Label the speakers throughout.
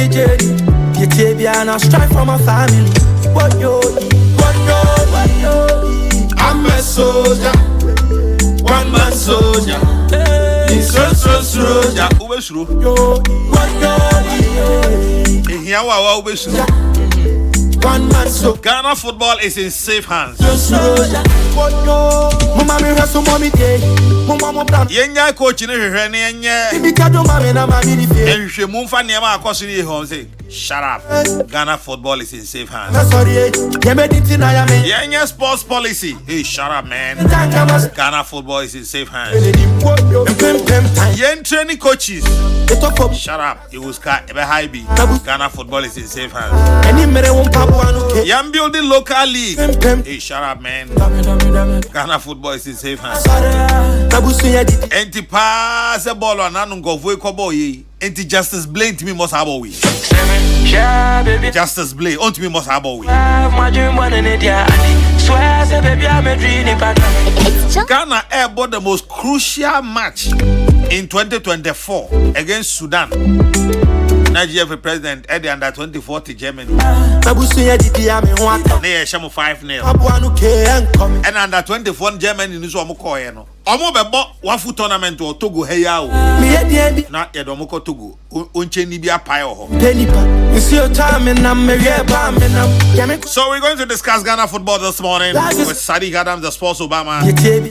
Speaker 1: Billy Jerry. The Tabiana strive from a family. What yo,
Speaker 2: I'm a soldier, one man soldier. He's so soldier. Ubeshru. Here we are, Ubeshru.
Speaker 1: one man so.
Speaker 2: Ghana football is in safe hands. Yenya coach ni hwehwe ne yenye. Ehwe mumfa ne ma akosiri he on say shut up. Ghana football is in safe hands. Yenya sports policy. Hey, shut up, man. Ghana football is in safe hands. Yen training coaches. Shut up. It was high B. Ghana football is in safe hands. Yan building local league. Hey, shut up, man. Ghana football is in safe hands. Enti pass the ball on anu govwe kobo yi. Enti Justice Blame to me must have we. Justice Blame on to me must have we. Ghana airbought the most crucial match in 2024 against Sudan. Nigeria for president Eddie under 24 to Germany. Near Shamu 5-0. And under 24 Germany news wa mukoye no. Omo bebo wafu tournament or Togo heya o. Na yedomoko Togo. Unche ni bia pai ho. So we're going to discuss Ghana football this morning with Sadiq Adams, the sports Obama,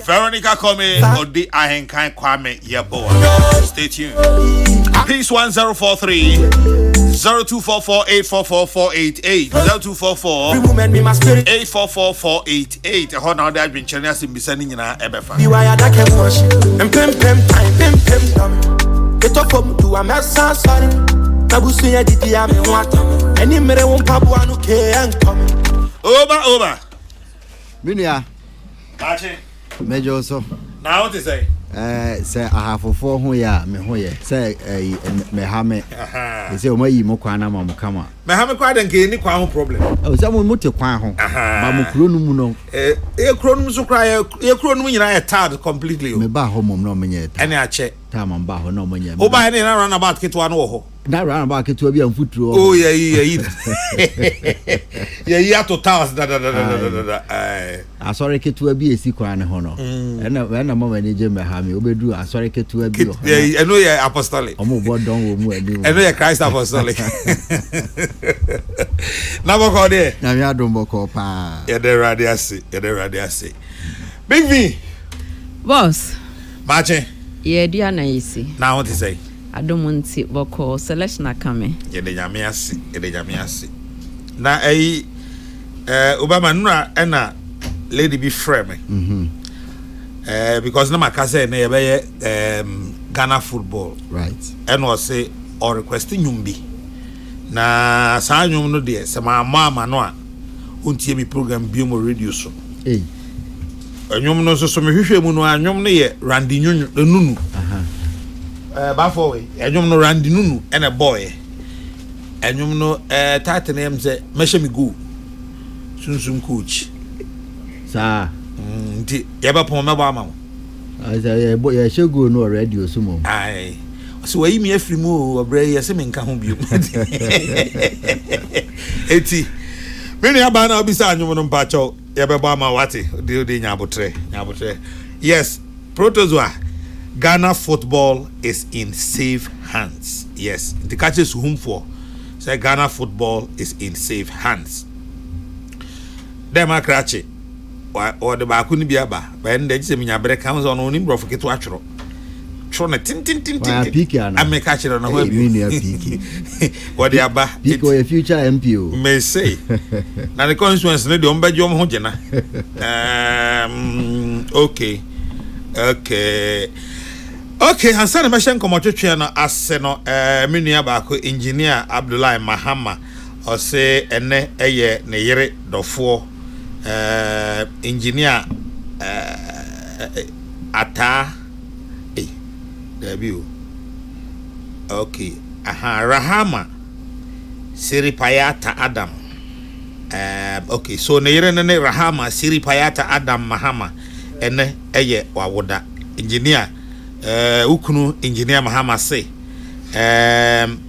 Speaker 2: Veronica Kome, Odi Ahenkai Kwame Yeboa. Stay tuned. Peace 1043 0244 844 0244 844 Hold now that been channel sim be sending in ebefa. Over.
Speaker 3: Minia.
Speaker 2: Ache.
Speaker 3: Major so.
Speaker 2: Now what to say?
Speaker 3: Say I have for who ya me ho ye say me ha me say o mayi mo kwan na ma mo kama
Speaker 2: me ha me kwa den ke ni kwa ho problem
Speaker 3: o say mo te kwan ho ba mo kuro nu mu no
Speaker 2: e kuro nu so kra ye kuro nu nyina ye tad completely
Speaker 3: me ba ho mom no menye ta
Speaker 2: ene ache
Speaker 3: ta ma ba ho no menye
Speaker 2: o ba ne na run about ketwa no ho
Speaker 3: na run about ketwa bi amfuturo
Speaker 2: oh ye ato towers da
Speaker 3: asore ketwa bi esi kwan ne ho no na mo manage me ha me obedu asore ketwa bi ho
Speaker 2: I know you apostolic
Speaker 3: omo bo don wo mu ani
Speaker 2: I know you Christ apostolic na boko de
Speaker 3: na mi adom boko pa
Speaker 2: ye de radiasi Big V
Speaker 4: boss
Speaker 2: Mache
Speaker 4: ye dia na yisi
Speaker 2: now what to say
Speaker 4: adomunti boko selection akame
Speaker 2: ye de nyame ase na Obama nura ena lady be frame because na makase na ye Ghana football
Speaker 3: right
Speaker 2: and was say or requesting nyumbi na sa nyum no de se ma mama no a untie mi program bi mo radio so nyum no so me hwehwe mu no nyum no ye Randy Nunu ba for we nyum no Randy Nunu and a boy nyum no title name say mesha mi go sunsun coach
Speaker 3: sa
Speaker 2: nti ye ba pon me ba ma
Speaker 3: ya shego no radio sumo
Speaker 2: ai so we mi afiri mu obra ye se me nka ho bio eti me ne aba na obi sa anyum no mpa cho ye be ba ma wate de nyabotre yes protozoa Ghana football is in safe hands yes the catches whom for say Ghana football is in safe hands democracy or the bakuni biaba by end the minya brek comes on onim bro for keto atworo tworo na tin I make catch it on a web what the aba
Speaker 3: pico a future MPO
Speaker 2: may say now the consequence no the ombajo ho jena okay Hassan Mashen komotwetwe no ase no menua baako engineer Abdullahi Mahama o say ene eye ne yere dofo engineer ata debut okay Rahama Siripayata Adam okay so ne yere ne Rahama Siripayata Adam Mahama ene eye wawoda engineer ukunu engineer Mahama say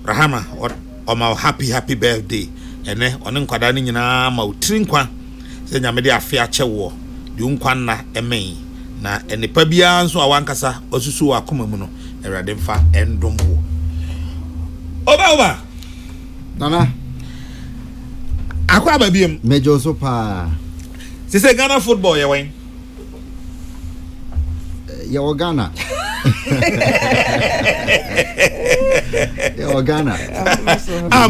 Speaker 2: Rahama my happy birthday. And then on Quadani ma trinkwa. Say nyamede afia chewo. Di unkwana eme. Na ene pabia nso awankasa osusu akoma mu no. Erade mfa endomwo. Oba.
Speaker 3: Nana.
Speaker 2: Akwa babiem.
Speaker 3: Mejo so pa.
Speaker 2: Say Ghana football ye wen.
Speaker 3: Ye Ghana. Ye Ghana.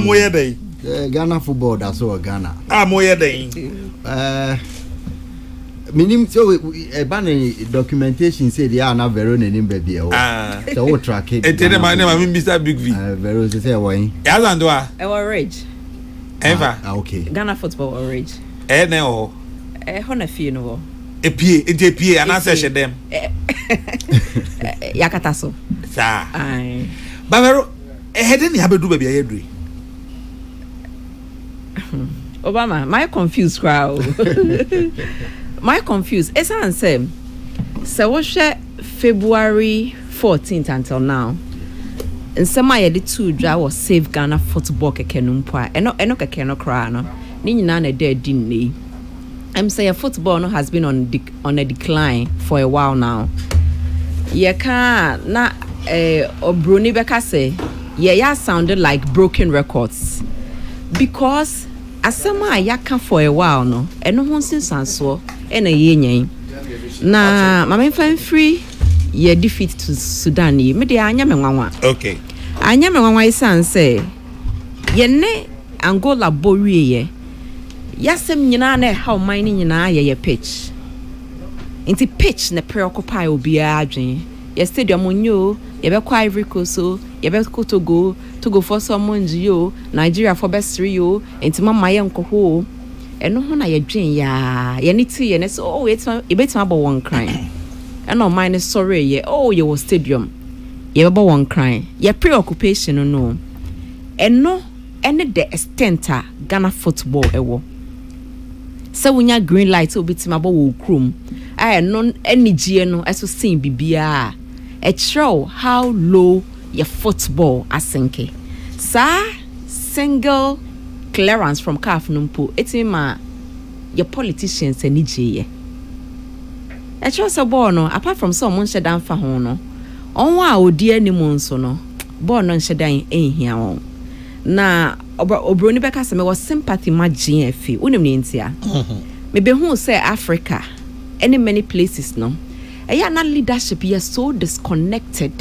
Speaker 2: Moye dey.
Speaker 3: Ghana football that's all Ghana.
Speaker 2: Moye dey.
Speaker 3: Minim so ban documentation say they are not very name baby. So what track it.
Speaker 2: Tell my name Mr. Big V.
Speaker 3: Very say why.
Speaker 2: Yazando a.
Speaker 4: Rage.
Speaker 2: Eva.
Speaker 3: Okay.
Speaker 4: Ghana football or rage.
Speaker 2: Ne o.
Speaker 4: Hona fie no.
Speaker 2: Epie ana se them.
Speaker 4: Yakata so.
Speaker 2: Sa.
Speaker 4: Ai.
Speaker 2: Bavero head ni habedu baby ayedui.
Speaker 4: Obama, my confused crowd. My confused. It's answer. So what February 14th until now. And some I did two draw was save Ghana football kekenumpa. Eno kekeno cry no. Ni nyina na dead didn't. I'm saying football no has been on a decline for a while now. Ye can na Obroni Beka say yeah sounded like broken records because asema yaka for a while no eno ho nsensanso e na ye nyen na mama fan free ye defeat to Sudan yi me de anya me nwanwa
Speaker 2: Okay,
Speaker 4: anya me nwanwa isan say ye ne Angola bowie ye yasem nyina na how man ni nyina ye pitch inti pitch na preoccupy obi adwen ye stadium onyo ye be kwa Ivory Coast ye be ko Togo for someone yo Nigeria for best 3 yo inti mama ye nkoho eno ho na ye dwen ya ye ni ti ye ne so oh it's e betima bo one crying eno man is sorry ye oh ye was stadium ye be bo one crying ye preoccupation no eno ene the extent Ghana football ewo so when ya green light will be timabo wo krum I non energy no eso sin bibia e show how low your football asenke sa single clearance from CAF numpo etima your politicians enije ye e show so ball no apart from some shedan fa ho no onwa odi animu nso no ball no shedan ehia won na Obroni Beka se me was sympathy ma GFE unim ni ntia me be hu say Africa many places no na leadership is so disconnected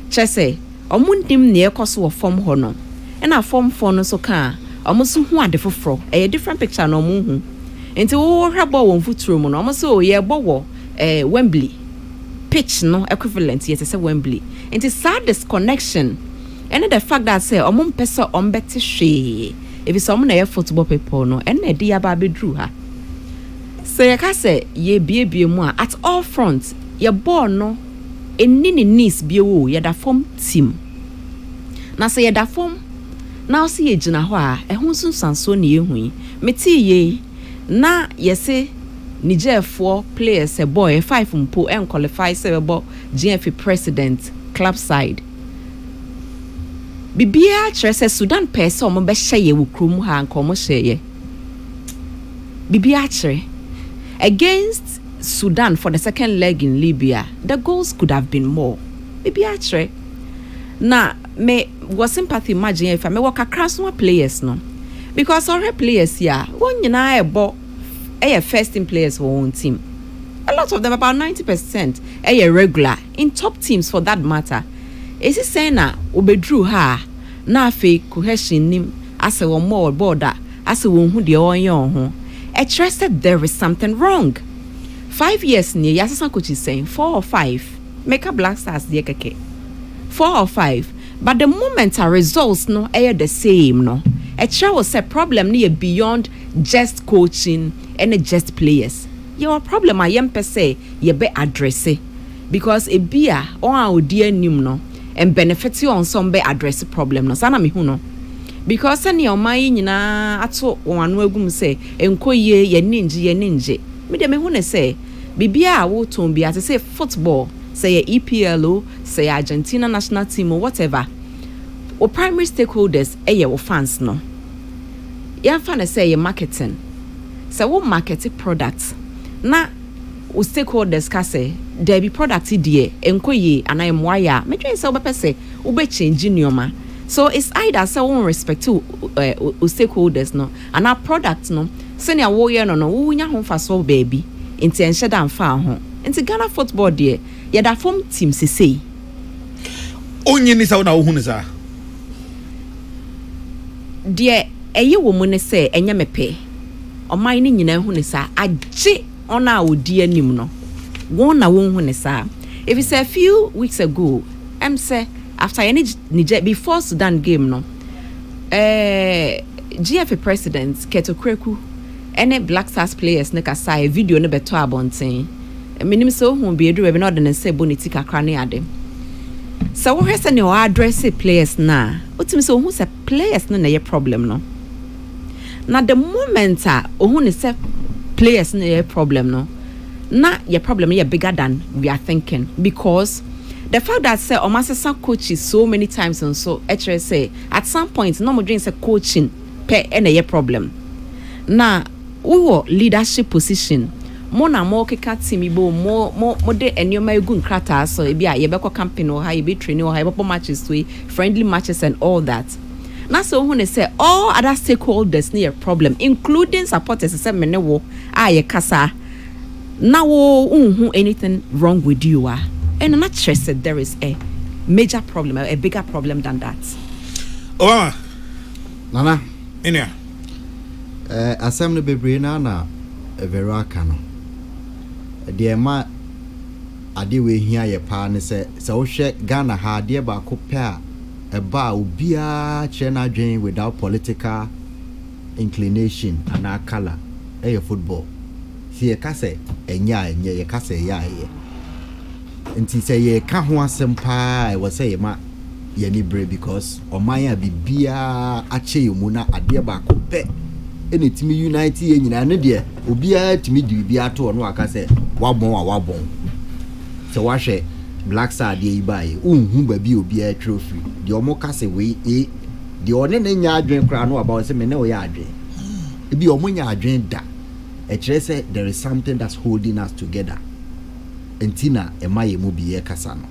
Speaker 4: chese omundim ne ekoso form ho no na form 4 no so ka omuso hu ade foforo different picture no mu hu enti wo hwebo won futuro mu no omuso ye bowo Wembley pitch no equivalent yes say Wembley enti sad disconnection. And the fact that say pesa ombete hwe if some na football people no and na dia ba bedru ha say ya ka say ye biebie mu a at all fronts ye ball no eni ni knees biewo ye da form team na say ye da form na say ye gina ho a ehun sunsanso na ehun meti ye na ye say Niger 4 players a boy 5 mpo en qualify say bo GFA president club side Bibia chere Sudan pese omo be hye wo krom ha nko omo hye Bibia chere against Sudan for the second leg in Libya the goals could have been more Bibia chere na me was sympathy imagine if I me work across no players no because our players here won nyina ebo first team players for one team a lot of them about 90% regular in top teams for that matter. Is it saying na obedru ha na afi cohesion nim ase wo more border ase wo hu de onye ho I trusted there is something wrong 5 years ni yasasa coach is saying 4 or 5 make a Black Stars de keke 4 or 5 but the moment our results no the same no it was a problem near beyond just coaching and just players your problem I am per se ye be address because e bia on our dear nim no and benefit you on some be address the problem no sana me hu no because any o man nyina ato wanu agum say enkoye ye ninje me de me hu ne say bibia wo ton bia say football say EPL say Argentina national team or whatever o primary stakeholders your fans no ya fa na say your marketing so wo market products na o stakeholders ka say there be product die enkoye ana emwaya me twen say wo be say wo be change nyoma. So it's either say we respect to stakeholders no and our product no senior wo ye no wo nya ho fa so baby inti enhye dan fa ho inti Ghana football there ye da form team sesei
Speaker 2: onye ni sa na wo hu ni sa
Speaker 4: de eye wo mu ne say enye mepe oman ni nyina hu ni sa age ona odi anim no won na won hu ni sa if it's a few weeks ago say after any Niger before Sudan game no GFA president Kokrokoo any Black Stars players ne kasa video ne beto abonten minim so hu be edu be na odene say boniti kakra ne ade so wo hwese ne o address players na otim so hu say players no na ye problem no na the moment hu ne say players no ye problem no na your problem ye bigger than we are thinking because the fact that say omasesa coaches so many times and so actually say at some point no more doing say coaching per any problem na we were leadership position mo na mo keka team ibo mo de enyoma egu nkrata so e bia ye be ko campaign or high be training or high pop matches we friendly matches and all that na so who say all other stakeholders near problem including supporters say me ne wo ye kasa na wo unhu anything wrong with you and I'm not said there is a major problem, a bigger problem than that.
Speaker 2: Oh,
Speaker 3: Nana,
Speaker 2: in here.
Speaker 3: Assembly Bebrina na very cano. Dear ma, I did we hear your partner say, so shake Ghana hard dear ba compare a bar ubia chena drain without political inclination and our color, football. See a case, and ya case ya. Nti say ye ka ho asem pa I was say ma ye ni bre because omanya bibia ache yomu na ade ba ko pe eni timi unite ye nyina ne de obia timi di bibia to no aka say wabon se wa hwe Black Star de ibaye unhu ba bi obia trophy de omo ka say we de one na nya adwen kra no about say me ne o ya adwen e bi omo nya adwen da e kire say there is something that's holding us together. Entina emaye mu biye kasa no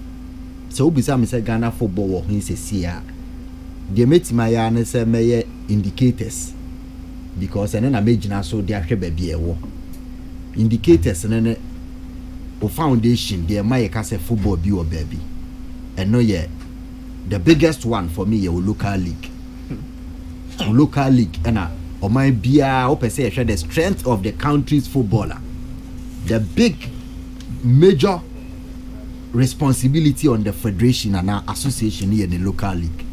Speaker 3: so obisa me say Ghana football wo hin sesia de metima ya ne say meye indicators because ene na megina so de ahwe ba bia wo indicators ne o foundation de emaye kasa football bi o baby eno ye the biggest one for me ye local league ena o man bia o pese ehwe the strength of the country's footballer the big major responsibility on the federation and our association here in the local league.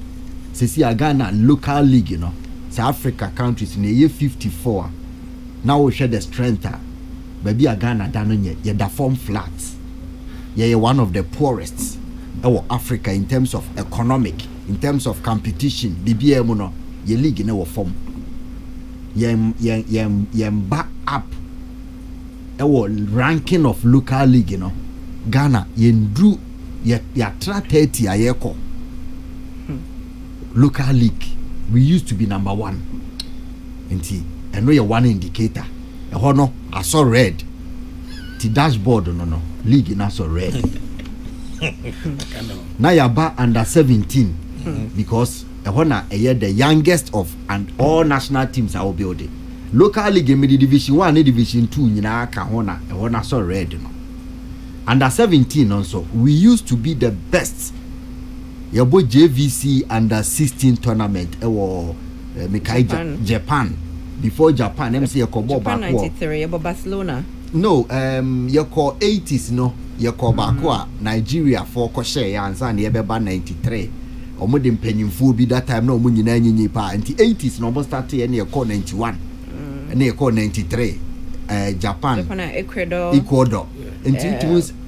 Speaker 3: See, Ghana local league, you know, South Africa countries in the year 54. Now we share the strength. Baby, Ghana down yet, the form flat. Yeah, one of the poorest. Africa in terms of economic, in terms of competition. BBM, you know, your league in our form. Back up. Our ranking of local league, you know, Ghana, yendru tra 30 ayeko. Local league, we used to be number 1. Enti, I know your one indicator. No, I saw red. The dashboard, no, league in also red. Now you're back under 17 because the youngest of and all national teams are building. Local league in division 1 and division 2 nyina aka hona e hona so red no under 17 also we used to be the best yabo JVC under 16 tournament Japan before Japan MC yakobo back
Speaker 4: 93 yabo Barcelona
Speaker 3: no yako 80s no yako back Nigeria for ko share ansa na yebeba 93 omo de mpanyimfo bi that time na omo nyina nyinyi pa anti 80s no omo start ye na yako 91 and they call 93 Japan Ecuador enti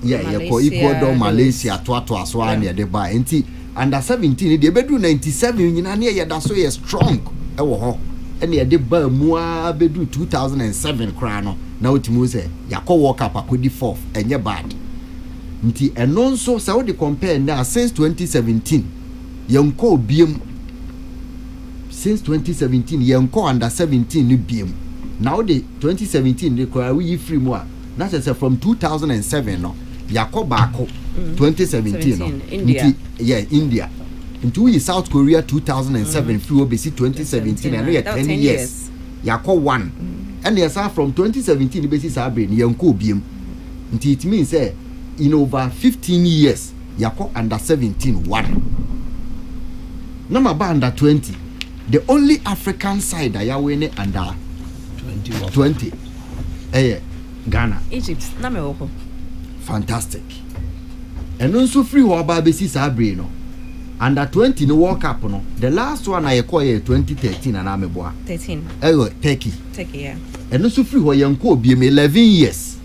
Speaker 3: Ecuador Malaysia to aswa na de ba enti under 17 they bedu 97 nyina na ye da so ye strong e wo ho ene ye de ba mu a bedu 2007 kra no na otimu se yakọ World Cup akodi 4th enye bad nti eno nso se we compare na since 2017 yenko biem since 2017 yenko under 17 ni biem now the 2017 they kwa we free mo that is from 2007 no yakọ baako 2017 no
Speaker 4: India.
Speaker 3: India into we South Korea 2007 free obesi 2017 and we 10 years yakọ one and yes from 2017 besi sabre ni yenko biem nti it means say in over 15 years yakọ under 17 one number under 20 the only African side that you win under 20 Ghana
Speaker 4: Egypt na me wo
Speaker 3: fantastic and also free ho ba be si sabre no under 20 no World Cup no the last one I call 2013 and I'm
Speaker 4: 13
Speaker 3: Turkey
Speaker 4: yeah
Speaker 3: and also free ho yanko bi 11 years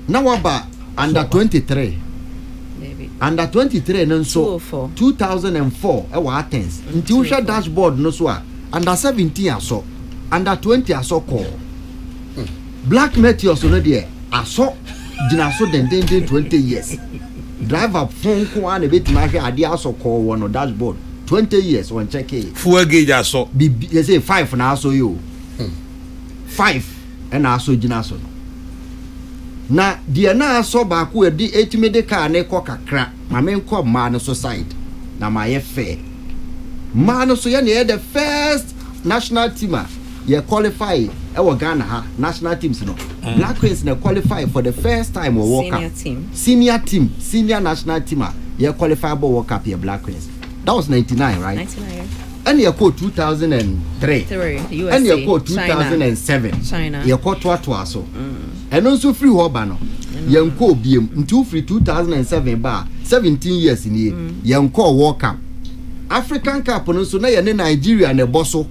Speaker 3: now about under 23 under 23 no so 2004 e wa Athens nti wo hwe dashboard no so a under 17 aso under 20 aso call Black Meteors no there aso gina so den 20 years driver phone ko an be tima hwe ade aso call wo no dashboard 20 years on check it
Speaker 2: fuel gauge aso
Speaker 3: you say 5 na aso yo 5 and aso gina so no na dia na aso ba ko edi etimede car na ekọ kakra ma me nkọ ma no so side na ma ye fair ma no so ye na the first national team ye qualify e Ghana ha national teams no Black Queens na qualify for the first time or World Cup senior national team ye qualify for World Cup ye Black Queens that was 99 right
Speaker 4: 99
Speaker 3: and ye called 2003
Speaker 4: USA,
Speaker 3: and ye called 2007
Speaker 4: China
Speaker 3: ye called to so and also free hoba no yenko biem until free 2007 ba 17 years ni yenko World Cup African Cup no so na ye Nigeria na boso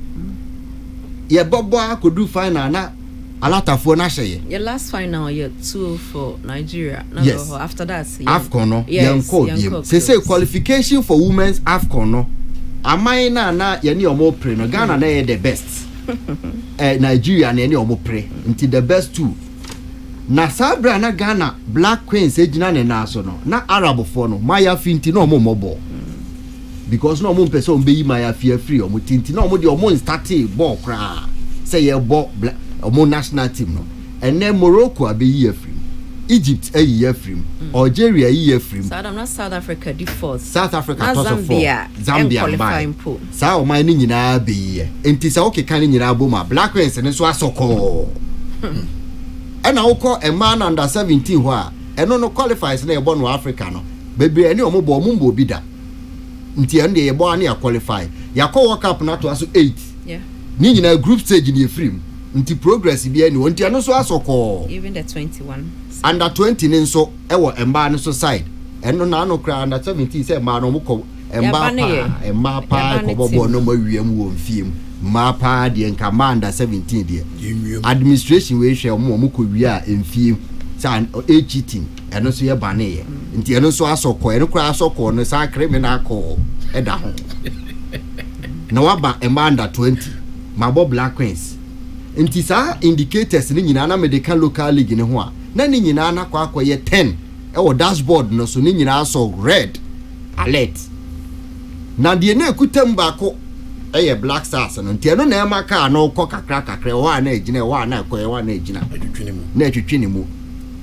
Speaker 3: ye bobo akodu final na alatafo na hye
Speaker 4: your last final year 2 for Nigeria no
Speaker 3: yes.
Speaker 4: After that
Speaker 3: AFCON no yenko biem say qualification for women's AFCON no amai na ye ni omo pre no Ghana na ye the best Nigeria na ye ni omo pre until the best two na sabra na Ghana Black Queens ejina ne na so no na Arab for no maya finti no omo mobo because no omo person be yi maya fia free omo tinti na omo de omo start ball kra say ye ball omo national team no and then Morocco abi yi free Egypt ayi free Algeria yi free
Speaker 4: South Africa default
Speaker 3: South Africa toss of
Speaker 4: Zambia
Speaker 3: by sa o man ni nyina be yi enti sa o keka ni nyina bo ma Black Queens ne so asoko and I call a man under 17 who no qualifies na ebo no Africa no bebre ani omo bo mumbo bi da nti ande ye bo ani qualify yakọ World Cup na to aso 8 ni nyina group stage ni efrim nti progress bi ani nti ano so asoko
Speaker 4: even the 21
Speaker 3: under 20 ni nso ewo emba no so side eno na no kra under 17 say ma no mo ko emba pa ko bobo no mawiem wo mfiem mapa de nka under 17 de administration we hwe mo ko wi a mfiem san cheating eno so ye bane ye nti eno so asoko eno kra asoko no sa criminal call eda ho na waba emba under 20 mabo Black Queens nti sa indicators ni nyina na medical local league ne ho a na ni nyina na kwa akoye 10 e dashboard no so ni nyina so red alert na de na ekutam baako eye Black Stars no nti no na e maka no kọ kakra wa na ejina wa na akoye wa na ejina na etwetwe mu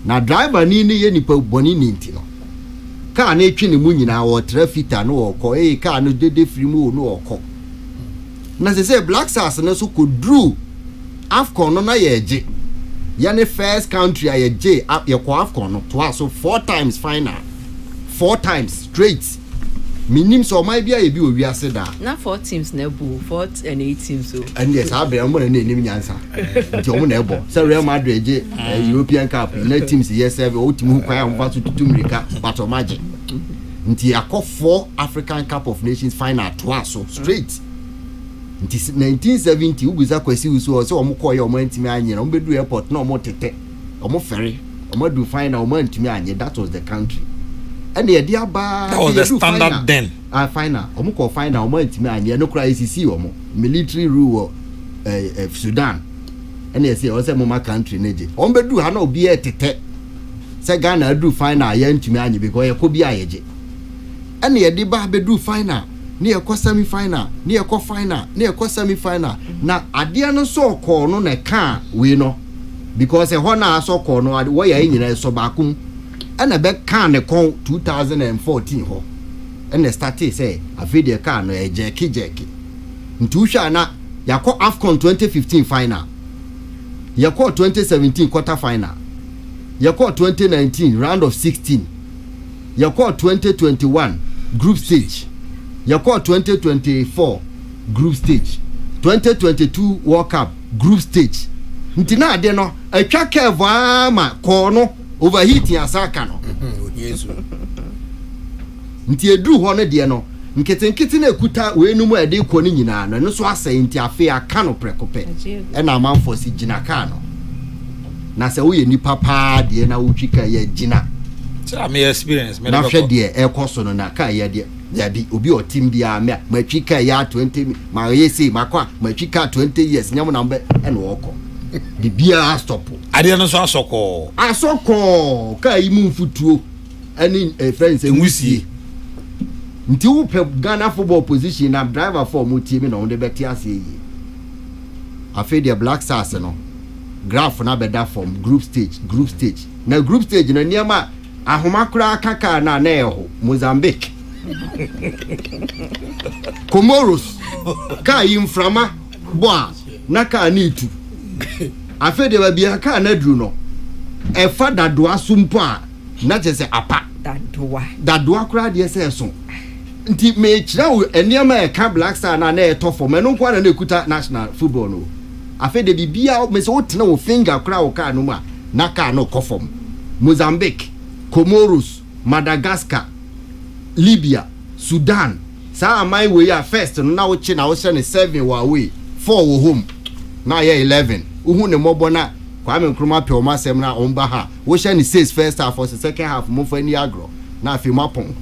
Speaker 3: na driver ni ye nipa boni ni nti no ka na etwe ne mu nyina wo traffic no okọ ka no dede free mu no okọ na se Black Stars no so ko drew AFCON no na yeje yani first country yeje ye ko AFCON no to so 4 times final 4 times straight minim so my bia ye bi owi ase da
Speaker 4: na 4 teams na bu 4 and 8 teams so
Speaker 3: and yes abia mo na nim nyansa nti o mo na ebo say Real Madrid je European Cup na teams yes serve o timu kwa ya mfa so tutumrika but o maje nti akọ 4 African Cup of Nations final to so straight nti 1970 ubuza kwesi uso so omo koye omo ntimi anye na ombedu airport na omo tete omo ferry omo do final omo ntimi anye that was the country and the idea ba
Speaker 2: that was the standard final. Then
Speaker 3: final omo ko final omo ntimi anye no kra ICC omo military rule Sudan and they say o say mama country neje ombedu ha na obi tete say Ghana do final ye ntimi anye because ye ko bi ayeje and the idea ba be do final ne ekɔ semi final ne ekɔ final ne ekɔ semi final na ade no so kɔ no na ka we no because ho na so kɔ no wo ya nyina so baakum ana be ka ne kɔ 2014 ho ene start say afi de ka no jeki ntu hwa na yakɔ AFCON 2015 final yakɔ 2017 quarter final yakɔ 2019 round of 16 yakɔ 2021 group stage yakɔ 2024 group stage 2022 World Cup group stage nti na ade no atwa curve ama kɔ no overheating asaka no
Speaker 5: Yesu
Speaker 3: nti edu ho no de no nkete na ekuta we nu mu ade kɔ ni nyina no so asɛ nti afi aka no prekope ɛna amanfo si gina ka no na sɛ wo ye nipa pa de na wo twika ye gina
Speaker 5: tell me experience me
Speaker 3: na hwɛ de ɛkɔ no na ka ye de ya bi obi o team bia me matwika ya 20 ma ye say makwa matwika 20 years nyam na mbe ɛna wɔkɔ de bia stop
Speaker 5: ade no so asɔkɔ
Speaker 3: ka yi mu mfutuo ɛne friends enwusie nti wo pe Ghana football position na driver for mo team na onde beti ase yi afi the Black Stars no graph na beda from group stage na group stage no niema ahomakura kaka na eho Mozambique Comoros ka inframa boa na ka nitu afi de ba bia ka na duru no e fa dadoa sumpo a na chese apa dadoa kura de se so nti me kira wo eniema e ka Black Star na e to for me no kwa na ekuta national football no afi de bibia me se wo tena wo finger kura wo ka no ma na ka no kofom Mozambique Comoros Madagascar Libya Sudan sa amai we ya first no na wo chi na wo hye ne 7 wa away 4 wo home na ye 11 uhu ne mobo na Kwame Nkrumah pe o ma sem na omba ha wo hye ne 6 first half for second half mo fa ni agro na afi mapon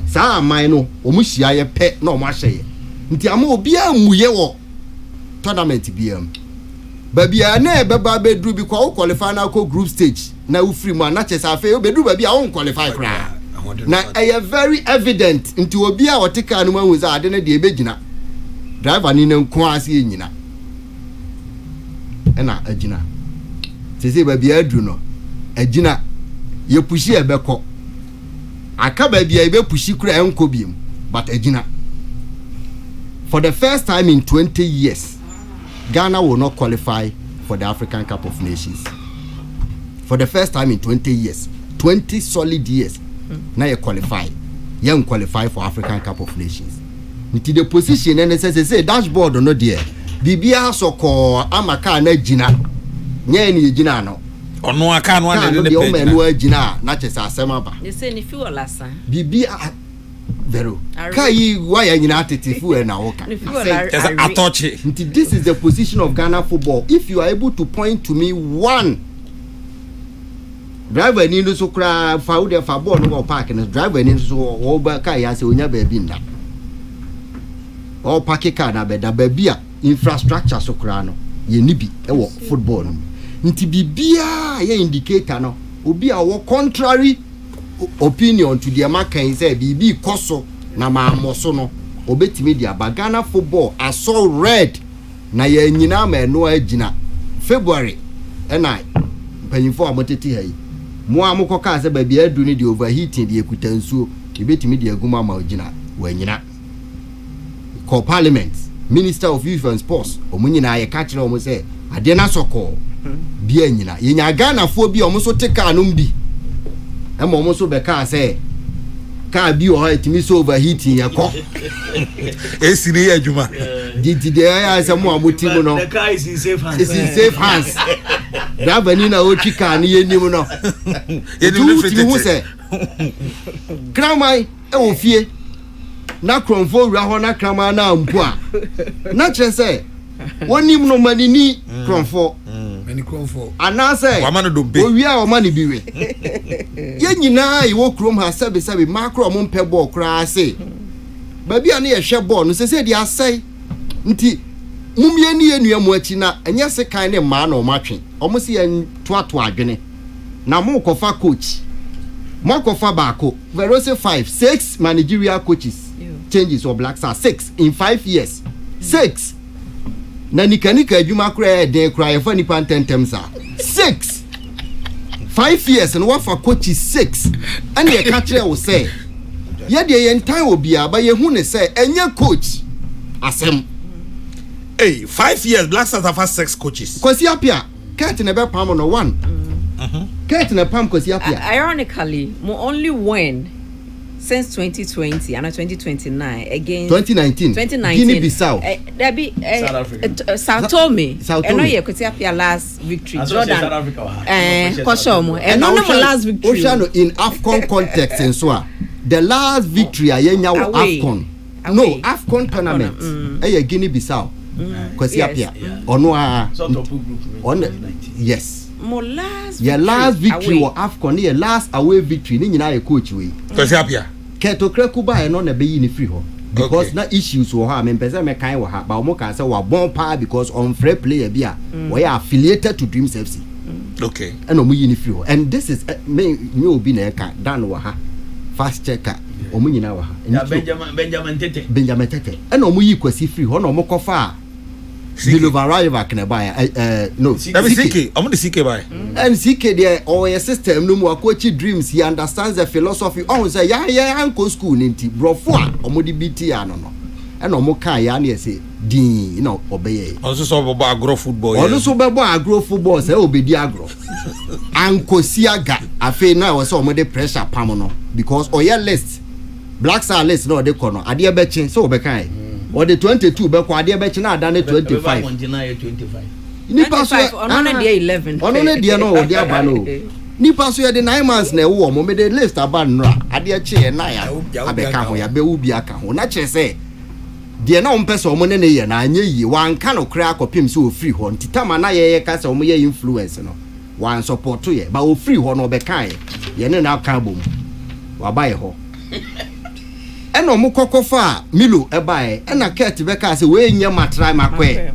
Speaker 3: saa amai no omuhia ye pe na omahye nti ama obi amuye wo tournament biam babia na ebeba bedru bi kwa qualify na ko group stage na u free mu na chese afi obedru babia won qualify kra na eye very evident nti obi a wotika no mahu za ade na de ebegina driver ni na nko ase enyina ena agina sese babia adru no agina ye pushi ebekọ aka babia ebe pushi kura enko biem but agina for the first time in 20 years Ghana will not qualify for the African Cup of Nations for the first time in 20 years 20 solid years now you qualify for African Cup of Nations nti the position and say dashboard no there bibia soko amaka na gina nya ni gina no
Speaker 5: ono aka no ande ne
Speaker 3: pe na no gina na chese asema ba
Speaker 4: they say ni fi wala san
Speaker 3: bibia vero kai why nyina atetifu e na woka
Speaker 5: atoche
Speaker 3: nti this is the position of Ghana football. If you are able to point to me one driver ni no so kra faudi fa ball no park no driver ni so wo ba kai ya se onya ba bi nda o park car na beda ba bia infrastructure so kra no ye ni bi e wo football no nti bibia ye indicator no obi a wo contrary opinion to the American say bibi koso na maamoso no obetimi dia Ghana football aso red na ye nyina ma no agina February ena panyimfo amoteti hayi mo amokoka se ba bia adu ni di overheating di ekuta nsuo ebetimi di aguma ma agina wanyina ko parliament minister of youth and sports omunyina ye ka kire omo se ade na soko bia nyina ye nya Ghana fo bi omo so teka no mbi ema omo so be ka se ka bi o ha etimi so overheating ye ko
Speaker 5: esiri adwuma
Speaker 3: didi de ya se mo amoti mu no
Speaker 6: the car is in safe hands.
Speaker 3: It's in safe hands dabani na o twika ne yenim no
Speaker 5: yenim free
Speaker 3: kramai e wo fie na kromfo wura ho na krama na mpo a na kire se wonim no manini kromfo
Speaker 6: Many cromfo.
Speaker 3: anase
Speaker 5: wamano dombe
Speaker 3: owia o mani biwe ye nyina yi wo krom ha sebe makro mo mpe ball kra se babi a na ye hwe ball no se di asai nti mumye ni enua mu achi na enye se kan ne ma na o matwe o mo se ye toato adwene na mo kofa coach mo kofa baako vero se 5 6 managerial coaches changes or Black Stars 6 in 5 years 6 na nikanika adwuma kra den kra fa nipa tentem sa 6 5 years and what for coach is 6 and ye ka kire wo say ye de ye ntan obi aba ye hu ne say enye coach asem
Speaker 5: hey 5 years Black Stars have 6 coaches
Speaker 3: kwasi apia Kurt na be pam no 1 Kurt na pam kwasi apia
Speaker 4: ironically mo only win since 2020 and 2029 against
Speaker 3: 2019 Guinea-Bissau
Speaker 4: there be
Speaker 6: South Africa.
Speaker 4: Sao Tome
Speaker 3: Tome.
Speaker 4: no ye kwati apia last victory
Speaker 6: Jordan
Speaker 4: Koshomo and no last victory
Speaker 3: Oceano in AFCON context and so on. The last victory ayenya wo AFCON no AFCON tournament Guinea-Bissau kwasi apia ono a on yes
Speaker 4: mo last
Speaker 3: your last victory or AFCON your last away victory ni nyina ye coach we
Speaker 5: kwasi apia
Speaker 3: Kokrokoo ba no na be yi ni free ho because na issues wo ha me pese me kan wo ha ba mo kan say wa bon pa because on free player bi a we are affiliated to Dreams FC
Speaker 5: okay
Speaker 3: and omu yi ni free ho and this is me obi na ka dan wo ha fast checker omu nyina wo ha Benjamin Tete and omu yi kwasi free ho na omu kofa Bilovaraiva can buy no
Speaker 5: CK I'm the CK buy
Speaker 3: and CK there or your system no more coach Dreams he understands the philosophy on say ya uncle school ninti brofo a omodi BT ano no and omo kan ya na say din no obey
Speaker 5: also so bobo agro football
Speaker 3: also bobo agro football say obedi agro ankosiaga afi na we say omo dey pressure pam no because oya list Black Star list no dey kono ade be chin so obekan or the 22 be kwa ade be chi na adane 25 nipa so
Speaker 4: ono na dia 11
Speaker 3: ono na dia no odi aba no nipa so ye the 9 months na ewo mo me the list aba nra ade chi na ya abeka ho ya be ubi aka ho na che se de na ompese omo ne ye na anye yi wan ka no kra akopim so free ho ntitama na ye ka se omo ye influence no wan support ye ba o free ho no be kan ye ne na aka bom wa ba ye ho eno mo kokofa Milo ebae ena Kurt be ka se we nya matrai makwe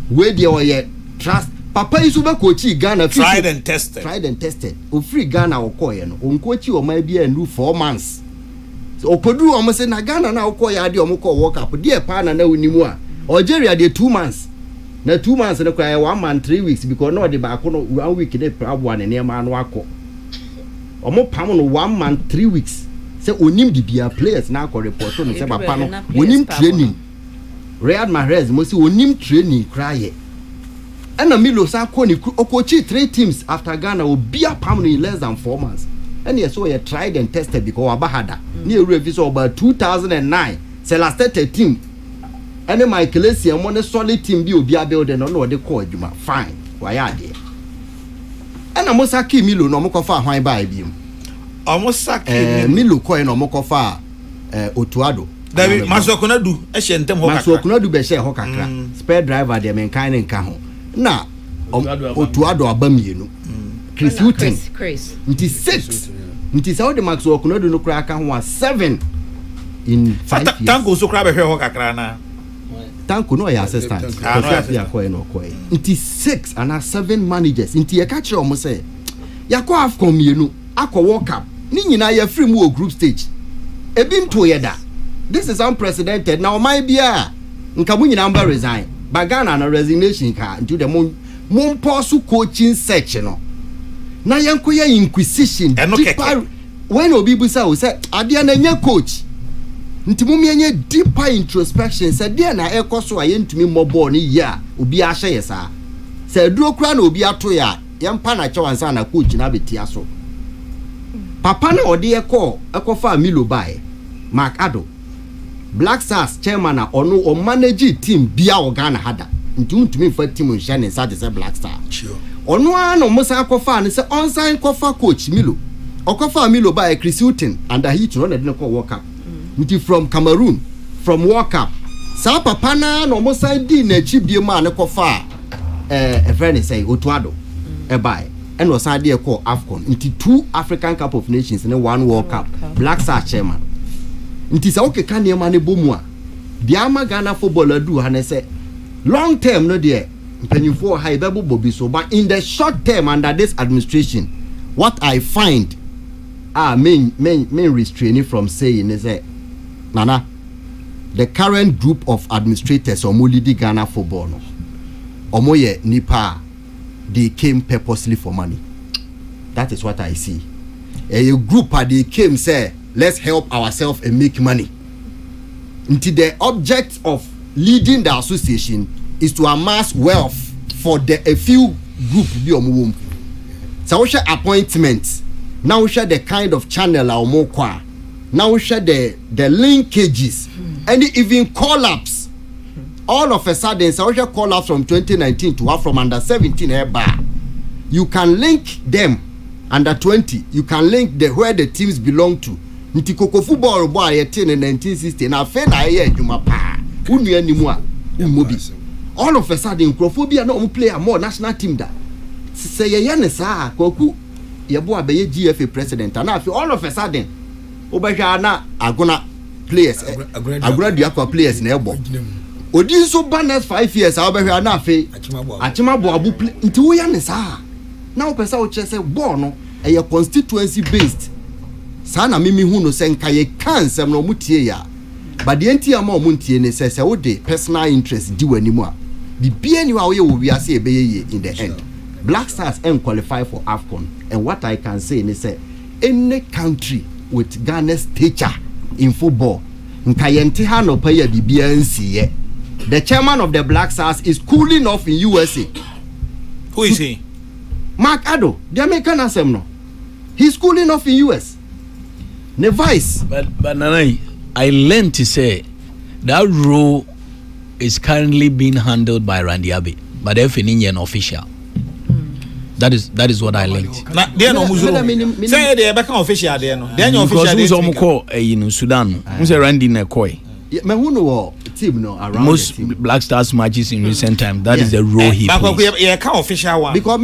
Speaker 3: we de oye trust papa isu be kochi Ghana
Speaker 5: tried and tested
Speaker 3: o free Ghana okoye no onkochi o ma bia ndu 4 months okodu o mo se na Ghana na okoye ade o mo ko work up de pa na unimu a Algeria de 2 months na 2 months ne kwa 1 month 3 weeks because no de ba ko no 1 week de problem ne ne ma no akọ o mo pam no 1 month 3 weeks say onim di bia players na ko report no say papa no onim training Riyad Mahrez mo say onim training kraye and Milo sa ko ni okochi 3 teams after Ghana o bia pam no in less than 4 months and yes so you tried and tested because abahada ni review so about 2009 say last 13 and Michael Essien mo ne solid team bi obi abuild no no de ko adwuma fine why ade and Mosaki Milo no mo ko fa hwan ba bi
Speaker 5: almost saki
Speaker 3: Milo coin no mokofa Otuado
Speaker 5: David Masokunadu e she ntem ho kakra
Speaker 3: Masokunadu be she ho kakra spare driver de men kan nka ho na Otuado abamienu Chris nti 6 nti sa ode Masokunadu no kra aka ho 7 in 5 years
Speaker 5: Tanko so kra be hwe ho kakra na
Speaker 3: Tanko no ya assistant ya coin no coin nti 6 and 7 managers nti ye ka kire o mo say yakọ AFCON mienu akọ World Cup ni nyina ya free mu o group stage ebi nto ye da this is unprecedented now my bia nka mu nyina mba resign ba Ghana na resignation ka into the mon pause coaching search no na yanko ya inquisition deeper when obi busa o say ade na nya coach ntimu mienye deeper introspection say de na ekoso ayentumi mobile ni ya obi a hye yesa say duro kura na obi ato ya yempa na chewansa na coach na betia so papa na ode ekofa Milo bae Mark Ado Black Stars chairman na ono o manage team bia o Ghana hada ntumi fa team nhya ne sa de say Black Star ono ano musa akofa ne say onsign kofa coach Milo okofa Milo bae Chris Hilton and he no na de ko World Cup nti from Cameroon from World Cup sa papa na no musa di na chi bie ma ne kofa a friend say Otuado ebae and was idea called AFCON into 2 African Cup of Nations and 1 World Cup. Black Star chairman. It is okay can you money bomwa. The Ama Ghana footballer do and say long term no dear. When you for high double bobby so but in the short term under this administration, what I find main restraining from saying is that Nana the current group of administrators or leading Ghana football no omoye nipa they came purposely for money. That is what I see. A group they came say let's help ourselves and make money. Until the object of leading the association is to amass wealth for a few group be omum. So we share appointments. Now we share the kind of channel our more. Now we share the linkages and even call-ups. All of a sudden, so we share call-ups from 2019 to from under 17 bar. You can link them under 20. You can link where the teams belong to. Nti Kokrokoo football boy in 1960 na fe na ye adwuma pa. Unu animu a ummobi. All of a sudden Kokrokoo na player more national team da. Say ye ne saa Kokrokoo ye bo abeye GFA president and all of a sudden obehwa na agona players agradua players na ebo odi so banners 5 years obehwa na afi achimabo abu nti wo ya ne saa na opesa wo che say ball no e constituency based sana mimi hu no senka ye kansem no mutie ya but the entia ma omuntie ne say wo de personal interest di wanimu a bibia ni wa wo ye wo wiase ebeye in the end. Black Stars ain't qualify for AFCON, and what I can say is say any country with Ghana's stature in football, the chairman of the Black Stars is cooling off in USA.
Speaker 5: Who is he?
Speaker 3: Mark Addo, the American Assembly. He's cooling off in US. The vice.
Speaker 7: But Nanai, I learned to say that role is currently being handled by Randy Abbey, but if an Indian official. That is what I linked.
Speaker 5: Na there no muzo. Say there be kan official there no. There no official there.
Speaker 7: Because we call in Sudan. We say Randy na koi.
Speaker 3: Me who know team no around
Speaker 7: most Black Stars matches in recent time. That is the role he plays.
Speaker 5: But you can official one.
Speaker 3: Because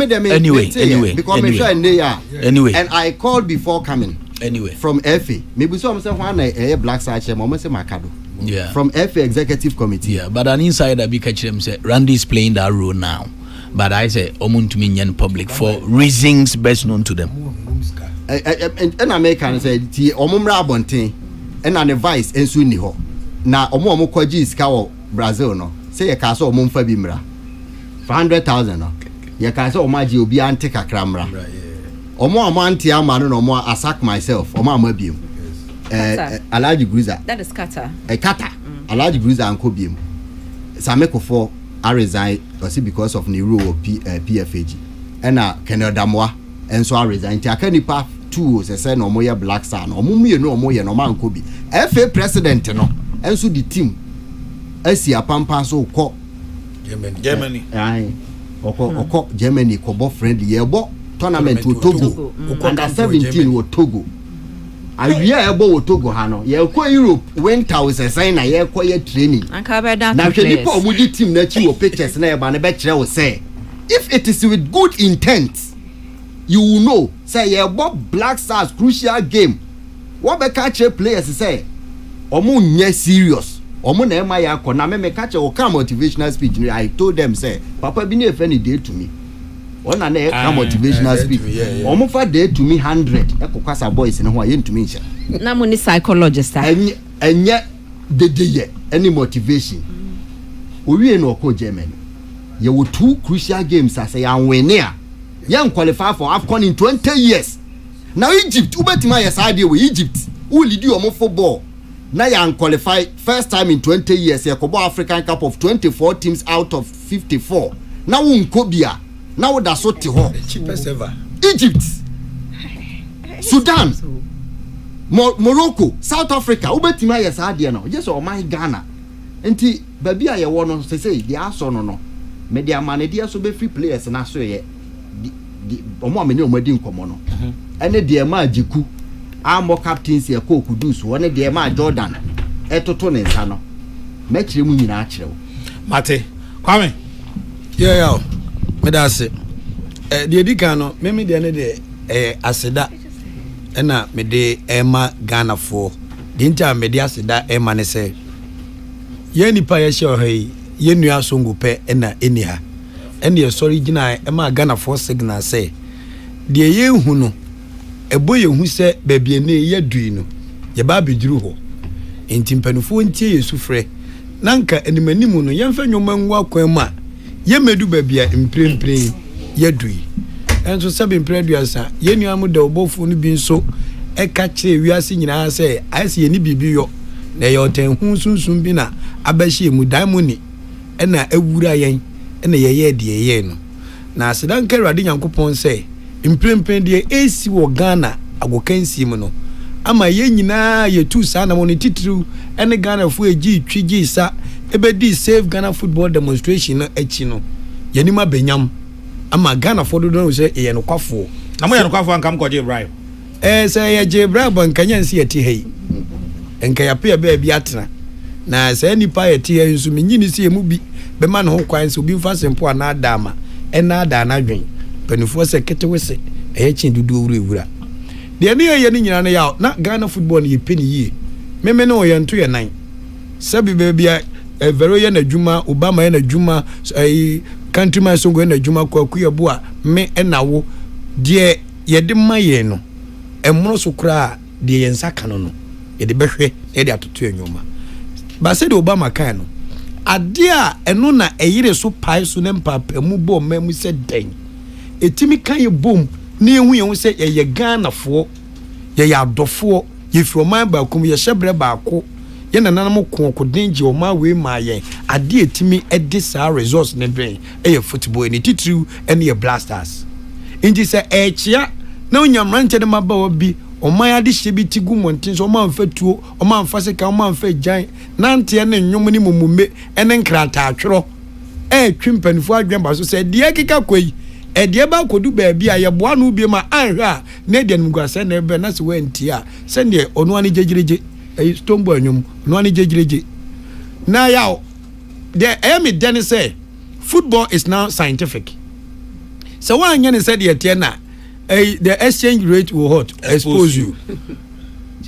Speaker 7: anyway.
Speaker 3: And I called before coming.
Speaker 7: Anyway.
Speaker 3: From FA. Maybe so I'm saying one Black Stars chairman, I'm saying Makado.
Speaker 7: Yeah.
Speaker 3: From FA executive committee.
Speaker 7: Yeah, but an insider be catch them say Randy is playing that role now. But I say Omuntuminyan public for reasons best known to them.
Speaker 3: And American said ti omumra bonten and an advice ensu ni ho. Na omo kwaji iska wo Brazil no. Say ye ka so omumfa bi mra. 500,000 no. Ye ka so omaji obi ante kakra mra. Omo anti ama no omo attack myself. Omo amabiem. Alaji Gruza.
Speaker 4: That is Qatar.
Speaker 3: Qatar. Alaji Gruza anko biem. Samekofo I resign because of the rule of PFAG. And Canada Moa, and so I resign. Takanipa 2 say no more Black Star, no mummy no more no man could be. FA president no, and so the team. Asia Pampa so call
Speaker 5: Germany.
Speaker 3: Aye. Oko Germany Kobo friendly yebo tournament to Togo. Under 17 with Togo. I hear about Togo Hano. Ye ko Europe went out say na ye ko ye training. Na hwe nipa omudi team na chi wo pictures na e ba na be kire wo say if it is with good intent you will know say ye Black Stars crucial game. What be catch players say omo nya serious. Omo na e ma ya ko na me catch o come motivational speech. I told them say papa bi na e fa ni day to me. One and a motivational speech. Almost for day to me 100. Ekwasa boys in Hawaii to me.
Speaker 4: Na money psychologist.
Speaker 3: And yet the day any motivation. We no ko Germany. You were 2 crucial games as a young winner. Young qualify for AFCON in 20 years. Now Egypt, Ubetima yes idea with Egypt. Who lead you on football? Now young qualify first time in 20 years. Yakobo African Cup of 24 teams out of 54. Now Unkobia. Now that's what the
Speaker 6: cheapest ever.
Speaker 3: Egypt, Sudan, Morocco, South Africa. Ubetima yes idea no. Just oh my Ghana. Enti baby I want to say they are so no. Media manager so be free players na so ye. The omo ameni omadi nkomo no. Ene de ma Jiku. Amo captains ye ko Kudus. One de ma Jordan. Etoto ne nsa no. Mechire mu nyina akire wo.
Speaker 5: Mate. Kwame.
Speaker 6: Yeah. Me da se de edika no me de ne de aseda na me de ema Ghana for de ntia me de aseda ema ne se ye nipa ye hye ohai ye nua songo pe na eni ha ene ye sorry gina ema Ghana for signal se de ye hu no ebo ye hu se baabi ne ye dui no ye ba beduru ho enti mpanufo ntie yesu frɛ nanka animanimu no yɛmfa nnwoma nwa kwan mu a yɛmɛdu baabi a mprempren yɛdui ɛnso sɛbe mprɛduasa yɛnnua mu da ɔbɔfo no bi nso ɛka kyerɛ wiase nyinaa sɛ ayɛsɛ yɛni biribi yɔ na ɛyɛ ɔtanhu sunsun bi na abɛhyɛ mu dan mu ni ɛna awura yɛn ɛna yɛyɛ deɛ yɛyɛ no na asedanka Awurade Nyankopɔn sɛ mprempren deɛ ɛsi wɔ Ghana agokansi mu no ama yɛn nyinaa yɛtu saa na mo ne titiriw ɛne Ghana fo egi twigi sa ebedi save Ghana football demonstration no akyi no yɛnima benyam ama Ghana fo do no sɛ yɛ no kwafo
Speaker 2: na mo yɛ no kwafo ankam kɔgye bribe
Speaker 6: sɛ yɛ gye bribe nkanya nsi yɛte ha yi enka yapɛ ba bi atena na sɛ nipa yɛte ha nso menyini si emu bi bɛma no ho kwan sɛ obi mfa sempo ana adama ɛna ada na dwen panifo sɛ ketewese ɛyɛ kyin dudu wura de ne yɛ ne nyina no yaw na Ghana football ne yɛpɛ ne yie meme ne oyɛ nto yɛ nan sabi baabi a vero yɛ na dwuma Obama yɛ na dwuma countryman songo yɛ na dwuma kwaku yɛ bo a me ɛna wo de yɛde ma yɛ no ɛmono so kra de yɛn saka no yɛde bɛhwɛ yɛde atoto enwoma ba sɛ de Obama kan no ade a ɛno na ɛyere so pae so ne mpapamu bɔ mamu sɛ den etimi kan yɛ bom ne ehu yɛn sɛ yɛyɛ Ghana fo yɛyɛ adɔfo yɛfiri ɔman baako yɛ hyɛbrɛ baako yɛ nananam kokoden gye ɔman wei ma yɛn ade etimi ɛde saa resource ne bɛn ɛyɛ football ne titiriw ɛne yɛ blasters nti sɛ ɛkyia na onyamrante de mabawa bi ɔman ade hyɛ bi ti gu monten so ɔman fa tuo ɔman fa seka ɔman fa gyan nante ne nnwom ne mumume ɛne nkrata atworo twimpanifo adwen ba so sɛ deɛ keka kɔyi ɛdeɛ ba kodu baabi a yɛboa no bi ma anhwɛ a na deɛ nimguasɛ na ɛbɛ na sɛ wanti a sɛndeɛ ɔno ani gyegyeregye stombo anwom ɔno ani gyegyeregye na yaw deɛ ɛyɛ me dɛne sɛ football is now scientific sɛ woanyɛ ne sɛ deɛ teɛ na the exchange rate will what expose you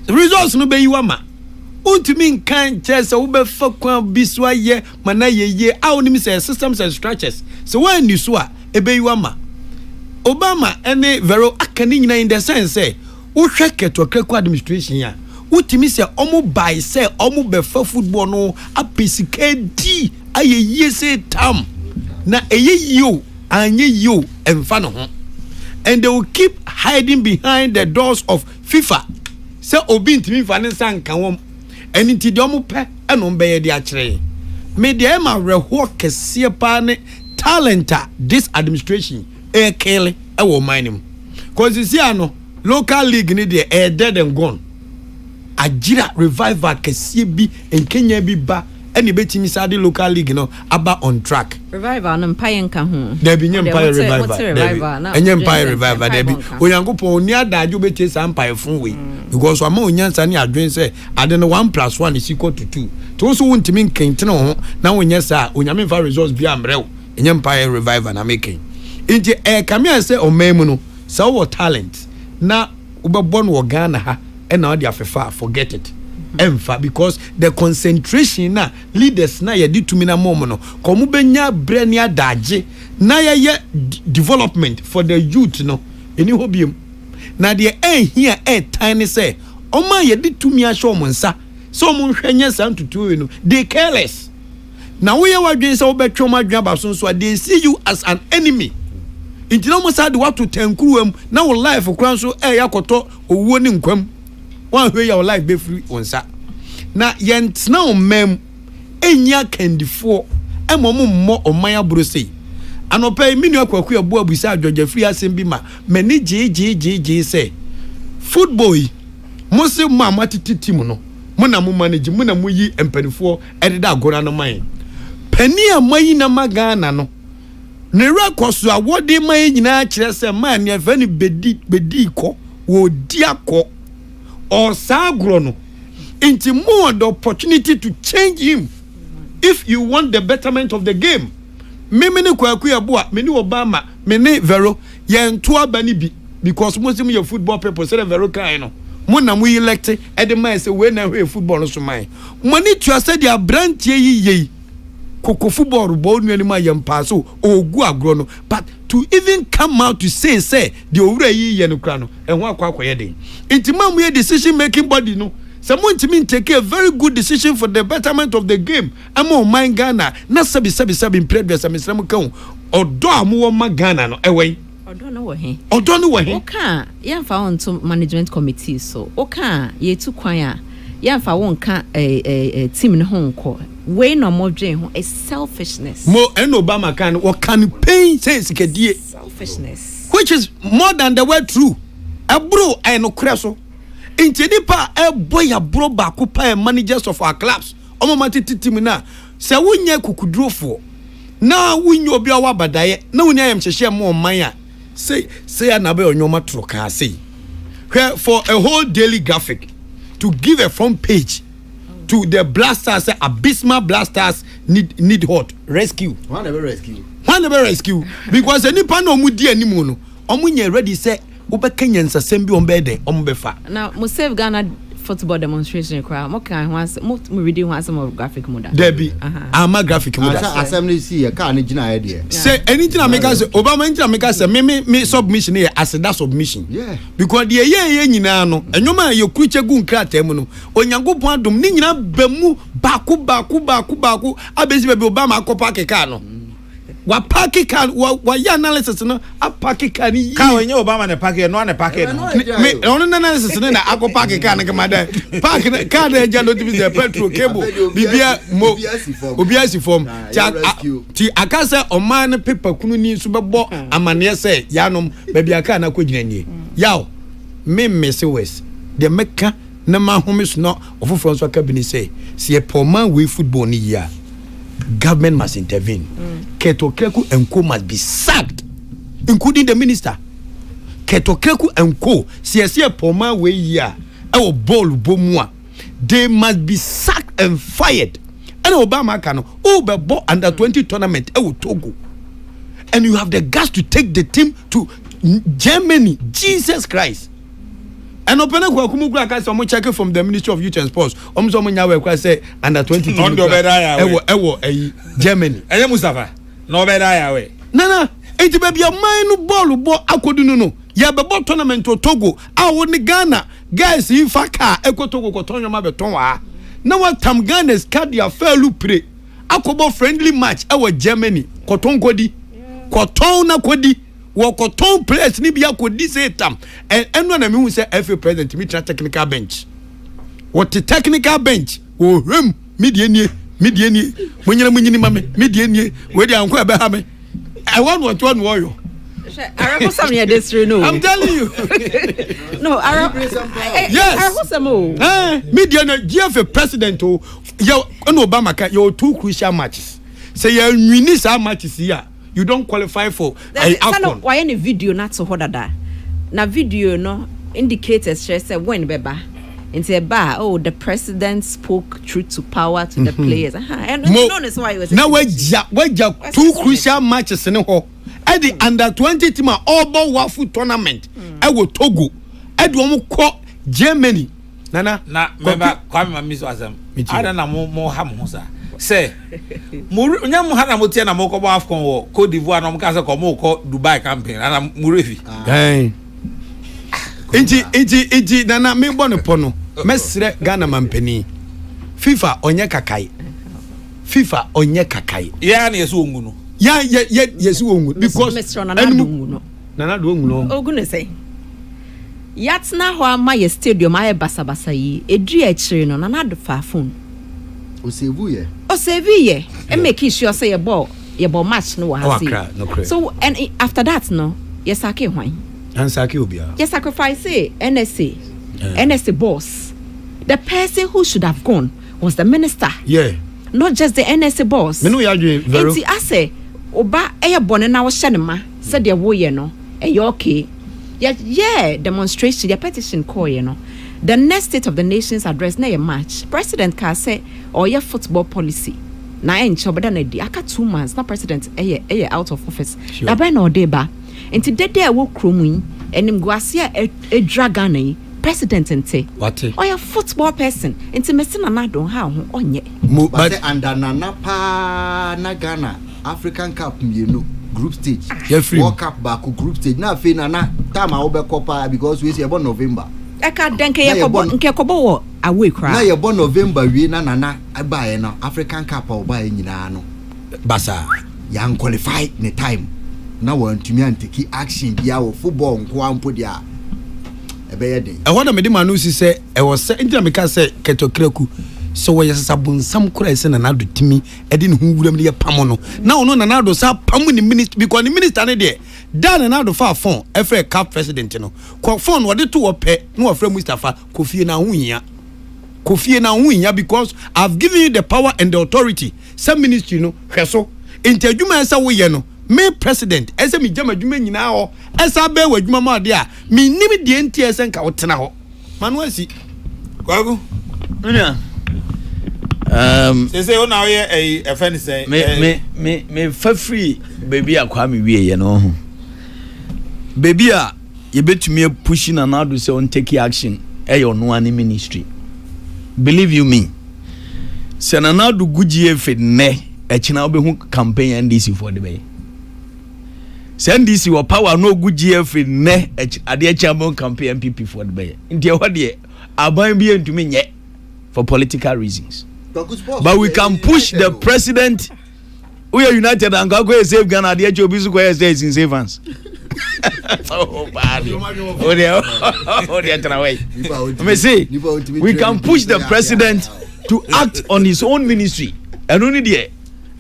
Speaker 6: results no be you ama untimi nkan che se wo be fa kwa biso aye mana yeye a onim say systems and structures so when you so a ebe you ama Obama ene vero akani nyina in the sense say wo hwe Kokrokoo administration ya utimi say omo buy say omo be fa football no apesika di ayeye say tam na eyeyo anye yo emfa no ho. And they will keep hiding behind the doors of FIFA. So obi ntimi fa ne san kan wom. And nti de omo pe enom be ye de akere. Me de e ma reho kese pa ne talenta this administration e kele e wo minim. Cause see ano local league ni de e dead and gone. Ajira revival kese bi en Kenya bi ba any betimi sade local league no aba on track. Revival no empire nka ho. There be empire revival. Any empire revival there be. Onyankopon ni adaajo betie sa empire fun we. Because ama onyansa ni adwen say ade no 1+1 is equal to 2. To so wontimi nkentene ho na wonye sa onyame fa resource bi amrew. Any empire revival na making. Inti kamia say omemu no sa wo talent na ubebon wo Ghana ha e na odi afefa forget it. Emfa because the concentration na leaders na yedi tumi na mom no komu benya brani adaje na ye development for the youth no eni hobiem na de here tiny say oma yedi tumi ahwe omonsa so mo hwenye santutu no they careless na wo ye wadwen say wo betwe mo adwan baso so they see you as an enemy inti no mo sa de wato tankuwam na wo life kran so yakoto owuo ni nkwam one way your life be free on sa na yentna omem enya kandifo emommo omaya brosei anopa minu akwaku abu abusa adwoja free asem bi ma mani je say football mose ma matiti team no mo na mo manage mo na mo yi empanifo ededa agora no man pani amayi na magana no ne records awode man nyina kire se man ne fa ni bedi ko wo di akọ or sagrono into more the opportunity to change him if you want the betterment of the game. Many kwaku abua many Obama many vero yen to abani bi because most of your football people say vero kind no mo na mo elect e de man say we na we football no so man money to say their branch ye koko football bo nu anima yem pass so ogu agro no but to even come out to say the owura yi ye no kra no e ho akwa akoye den intima mo ye decision making body no someone to me take a very good decision for the betterment of the game. I'm on my Ghana. Na sabi in previous Mr. Mukon. Odo amu ma Ghana no away.
Speaker 4: Odo no he.
Speaker 6: Odo no he.
Speaker 4: Oka ye fa on to management committee so. Oka ye tu kwan a ye fa won ka team ne ho nko. We no mo dwen ho is selfishness.
Speaker 6: Mo en Obama can or campaign say sikedie.
Speaker 4: Selfishness.
Speaker 6: Which is more than the word true. Abro I no kreso. Inti nipa boy abro ba ko pa managers of our clubs. Omo matiti team na. Se wonye kukudrofo. Na wonye obi awa badaye. Na wonye am hyehye mo man a. Say anabe onyoma troka say. Where for a whole daily graphic to give a front page to the blasters, abysmal blasters need what? Rescue.
Speaker 3: One never rescue. Because any pan omudi anymore no. Omunye ready say Uber Kenyans assembly on bed ombefa.
Speaker 4: Now must save Ghana football demonstration crowd. Mo kan once mo reading once some of graphic model.
Speaker 6: Debbie. Ama graphic model.
Speaker 3: Assembly see a car gina idea.
Speaker 6: Say anything I make us Obama anything I make us me submission here as that submission.
Speaker 3: Yeah.
Speaker 6: Because the ye nyina no enyoma ye kuche gu nkrata mu no onyankopon adom ni nyina bemu baku abezi be Obama akopa keka no. Wa parking car wa ya analysis no a parking car ni
Speaker 2: ka wenye Obama ne parking no na parking no
Speaker 6: me ono analysis no na akọ parking car na kama park car na ja no tibi petrol cable bibia mo obiasi form ti akase oman paper kunu ni so bebo amane se yanom ba bia car na kogina nie yaw me mess west the meka na ma homes no ofofo so cabinet say se poma we football ni ya government must intervene. Kokrokoo and Co must be sacked, including the minister. Kokrokoo and Co. CSA Poma way ya. Our ball bomwa. They must be sacked and fired. And Obama can over under 20 tournament. Togo. And you have the guts to take the team to Germany. Jesus Christ. And open up Kumukura can someone check it from the Ministry of Youth and Sports. Someone now say under 20 Germany.
Speaker 2: Eye Mustafa. No better way.
Speaker 6: Nana, it be a mine ball akodu ya bebo tournament to Togo. Woni Ghana. Guys, if aka Togo kotonyo ma beton wa. Na what tam Ghana's card ya fairly play. Akobo friendly match Germany. Koton kodi. Koton na kodi. Wakoton players ni bia kodi say tam. And when I mean say FA president me technical bench. What the technical bench? Oh him mediani munyini mame mediani we dey anko ebe ha me. I want what one warrior.
Speaker 4: Arabo some here this no.
Speaker 6: I'm telling you.
Speaker 4: No, Arabo.
Speaker 6: Yes.
Speaker 4: Arabo some.
Speaker 6: Mediani GFA president o you Obama can your two crucial matches. Say you win this matches here. You don't qualify for AFCON.
Speaker 4: Why any video not so hot that? Na video no indicators say when beba into bar. The president spoke truth to power to the players. And notice why he was
Speaker 6: now we two crucial matches in ho at the under 20 team all ball waffle tournament. I will Togo. I do call Germany. Nana
Speaker 2: na member kwame miss azam. I don't know more ham hosa. Say nyam hana motia na moko ba AFCON wo Cote d'Ivoire na mka say ko mo ko Dubai campaign na murefi
Speaker 6: Inti nana me bono pono mesre Ghana mampani FIFA onye kakai
Speaker 2: ya na yesu ongu no
Speaker 6: ya yesu ongu because
Speaker 4: nana do ongu no ogun say yatna ho ama ye stadium aye basabasa yi edu a chire no nana do fa phone Oseviye e make sure say your ball match no ha see. So and after that no yes ake hwan
Speaker 6: and sake obia
Speaker 4: yes sacrifice NSA boss. The person who should have gone was the minister, not just the NSA boss.
Speaker 6: Me no ya dwen very
Speaker 4: enti ase oba e bone na wo hye ne ma said the wo ye no e okay demonstration the petition call ye no. The next State of the Nations address na your match. President can say or your football policy. Na encho beda na di aka 2 months na president out of office. Da ben no dey ba. Enti dede wo kromu enim guase e draga na president ente.
Speaker 6: What?
Speaker 4: Or your football person. Enti mesina na don ha ho onye.
Speaker 3: But under nana pa na Ghana African Cup group stage. World Cup back group stage. Na fe na time I will be because we say about November.
Speaker 4: Eka denke yakobo wo away cry.
Speaker 3: Na ye born November we na buy no African Cup or buy nyina no.
Speaker 6: Basa.
Speaker 3: Yan qualify the time. Na want to me antiki action bia wo football nko ampo dia. Ebe dey.
Speaker 6: I want to me manu si say e was say intina me ka say Kokrokoo so we sabonsam kura ese na nado timi e de ne hu wuram ne ye pam no. Na ono na nado sa pam ni minister because the minister ne dey dan na nado fa phone e frɛ CAF president no. Ko phone wo de to wo pɛ no wo frɛ Mustafa Kofie na hunya. Kofie na hunya because I've given you the power and the authority. Some ministry no hweso intadwuma esa wo ye no. Me president ese me jama dwuma nyina ho esa be wa dwuma ma de a me nim de enti ese nka wo tena ho manu asi
Speaker 2: Kwagu
Speaker 7: Unia.
Speaker 2: Say ona ye a friend say
Speaker 7: Me fa free baby akwa me wie ye no ho. Baby a ye betumi push na na do say on take action e your no ani ministry. Believe you me. Se na na do guji efe ne e china obehu campaign NDC for the bay. NDC wa power no good GF ne ade champion campaign MPP for the bay. India what there aban bi entumi nye for political reasons. But we can push the president. We are united and go save Ghana. The HOB so go stay in safe hands. Oh bad. Oh there turn away. Me say we can push the president to act on his own ministry. And only there.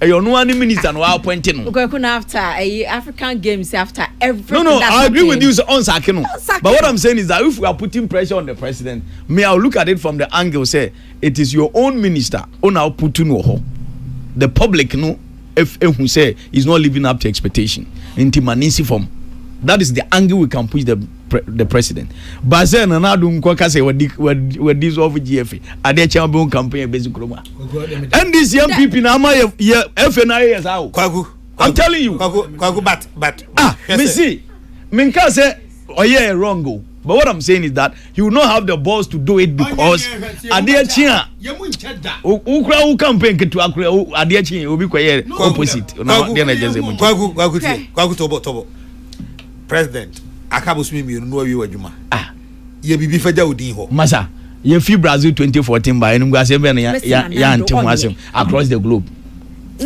Speaker 7: You know any minister no appointing.
Speaker 4: Okay, after African games after everything.
Speaker 7: No, I agree with you on Sakino. But what I'm saying is that if we are putting pressure on the president, may I look at it from the angle say it is your own minister on our putting the public no if who say is not living up to expectation into manisi form. That is the angle we can push the president. But say na na do nkoka say we dissolve GFA. Ade champion campaign basic kroma. And this MPP na ma ye FNI yes how.
Speaker 2: Kwagu.
Speaker 7: I'm telling you.
Speaker 2: Kwagu but
Speaker 7: me see. Me can say oh yeah wrong go. But what I'm saying is that he will not have the balls to do it because ade chia. Ukra campaign ketu akra ade chia obi kwaye opposite. Na dey na jese mo.
Speaker 2: Kwagu tobo. President akabosumi mi no wi wadwuma ye bibi faja odin ho
Speaker 7: masa ye fi Brazil 2014 ba enum gase be na ya antem asem across the globe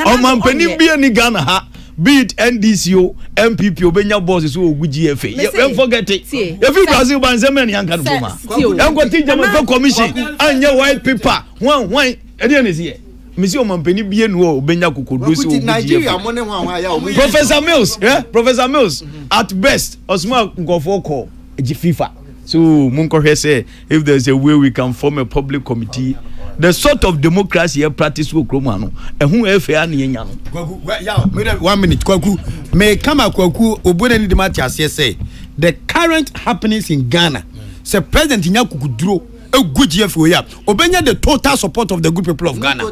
Speaker 7: o man pani bia ni Ghana ha be it NDCO MPP obenya boss so ogu GFA you forget it ye fi Brazil ban se me na yanka no ma yanko ti jama commission anya white paper one ede ne see Missy Omampeni bie no obenya kokodosi
Speaker 3: Nigeria mo ne hwan ya o
Speaker 7: Professor Mills at best osma ngofo call FIFA so munko say if there's a way we can form a public committee the sort of democracy you practice wo kroma no ehun efa na yenya no
Speaker 6: Kwaku 1 minute Kwaku me kama Kwaku obone ni de matiase say the current happenings in Ghana say president nya kukuduro a good GFO ya obenya the total support of the good people of Ghana.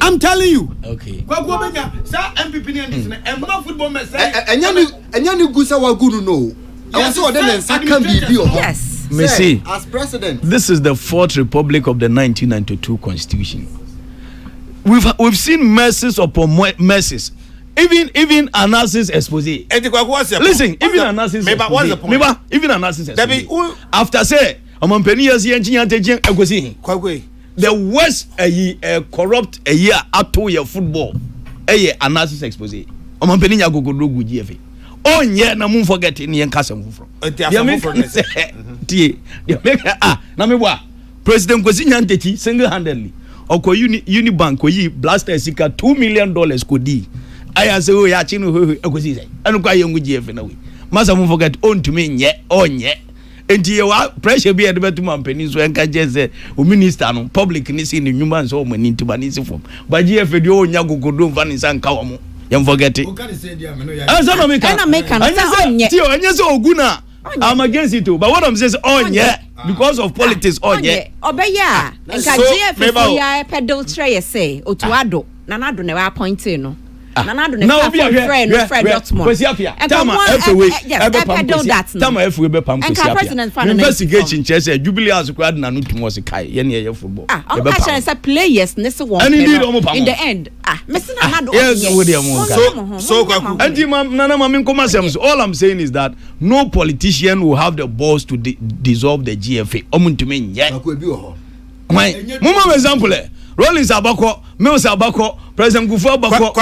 Speaker 6: I'm telling you.
Speaker 7: Okay.
Speaker 6: Kwaku obenya sa MPP ni ndisi na emma football me say
Speaker 3: enya ni gusa wa gunu no. I was order then second bibi o.
Speaker 4: Yes.
Speaker 7: Me see
Speaker 3: as president.
Speaker 7: This is the fourth republic of the 1992 constitution. We've seen mercies upon mercies. Even analysis expose. Listen, even analysis.
Speaker 2: What's the point?
Speaker 7: Even analysis expose. After say Omampeni yesi enchinya tejen egosi.
Speaker 2: Kwagwe.
Speaker 7: The worst corrupt a year ato your football. Analysis expose. Omampeni nya gogodo gu GFA. Onye na mun forget ni en kasa mfufro. Tie. Na me bua. President Kwesi Nyantechi single handedly. Oko Unibank ko yi blaster sika $2 million ko di. Aya say o ya chi no egosi say. Anu kwa yengu GFA na we. Masa mun forget on to me nye onye. Enti wa pressure bi edebe to mampeni so enka jese o minister no public ni si ni nyuma nso o mani ntiba ni si form ba GFA de o nya gogodo mfa ni san ka wo mo yem forget it asa no make onye ti onye so oguna I'm against it too but what I'm saying is onye because of politics onye
Speaker 4: obeya enka GFA for ya pedal tray say otuado na nado na wa appointing no Nanado ne friend Dortmund.
Speaker 7: Tama FA be pam kwesiapia. Investigation chese Jubilee House kwad na no tumo se kai ye ne ye football.
Speaker 4: Say players ne se won. In the end, Messi Nanado.
Speaker 7: So Anti Nana Mamin Komasem. All I'm saying is that no politician will have the balls to dissolve the GFA. Omuntumi nye. Why? Muma example. Rollins Abako, Mills Abako, President Kufu Abako.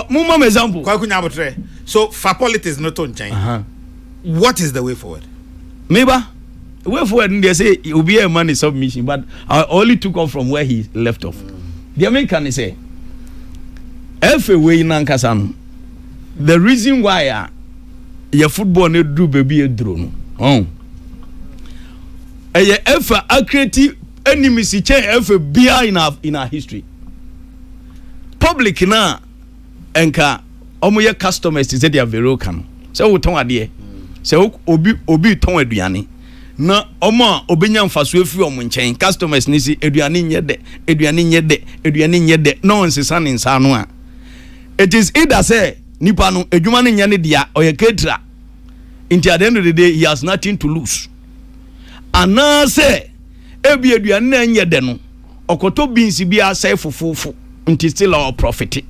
Speaker 7: Muma example.
Speaker 2: Kwaku. So for politics not on change. What is the way forward?
Speaker 7: Maybe the way forward they say it will be a money submission, but I only took off from where he left off. The American say FA way Nankasano. The reason why your football need do baby a drone. Oh. FA accurate enemies change FA in our history. Public na enka omoye customers say they are very can. So we ton ade. So obi ton aduane. Na omo obenya mfaso afi omo nchen customers ni si aduane nye de no nsesa ne nsa no a. It is either say nipa no adwuma ne nya ne dia oye ketra. Until at the end of the day he has nothing to lose. Ana say ebi aduane na nye de no okoto binsi bia say fofofo until still our profit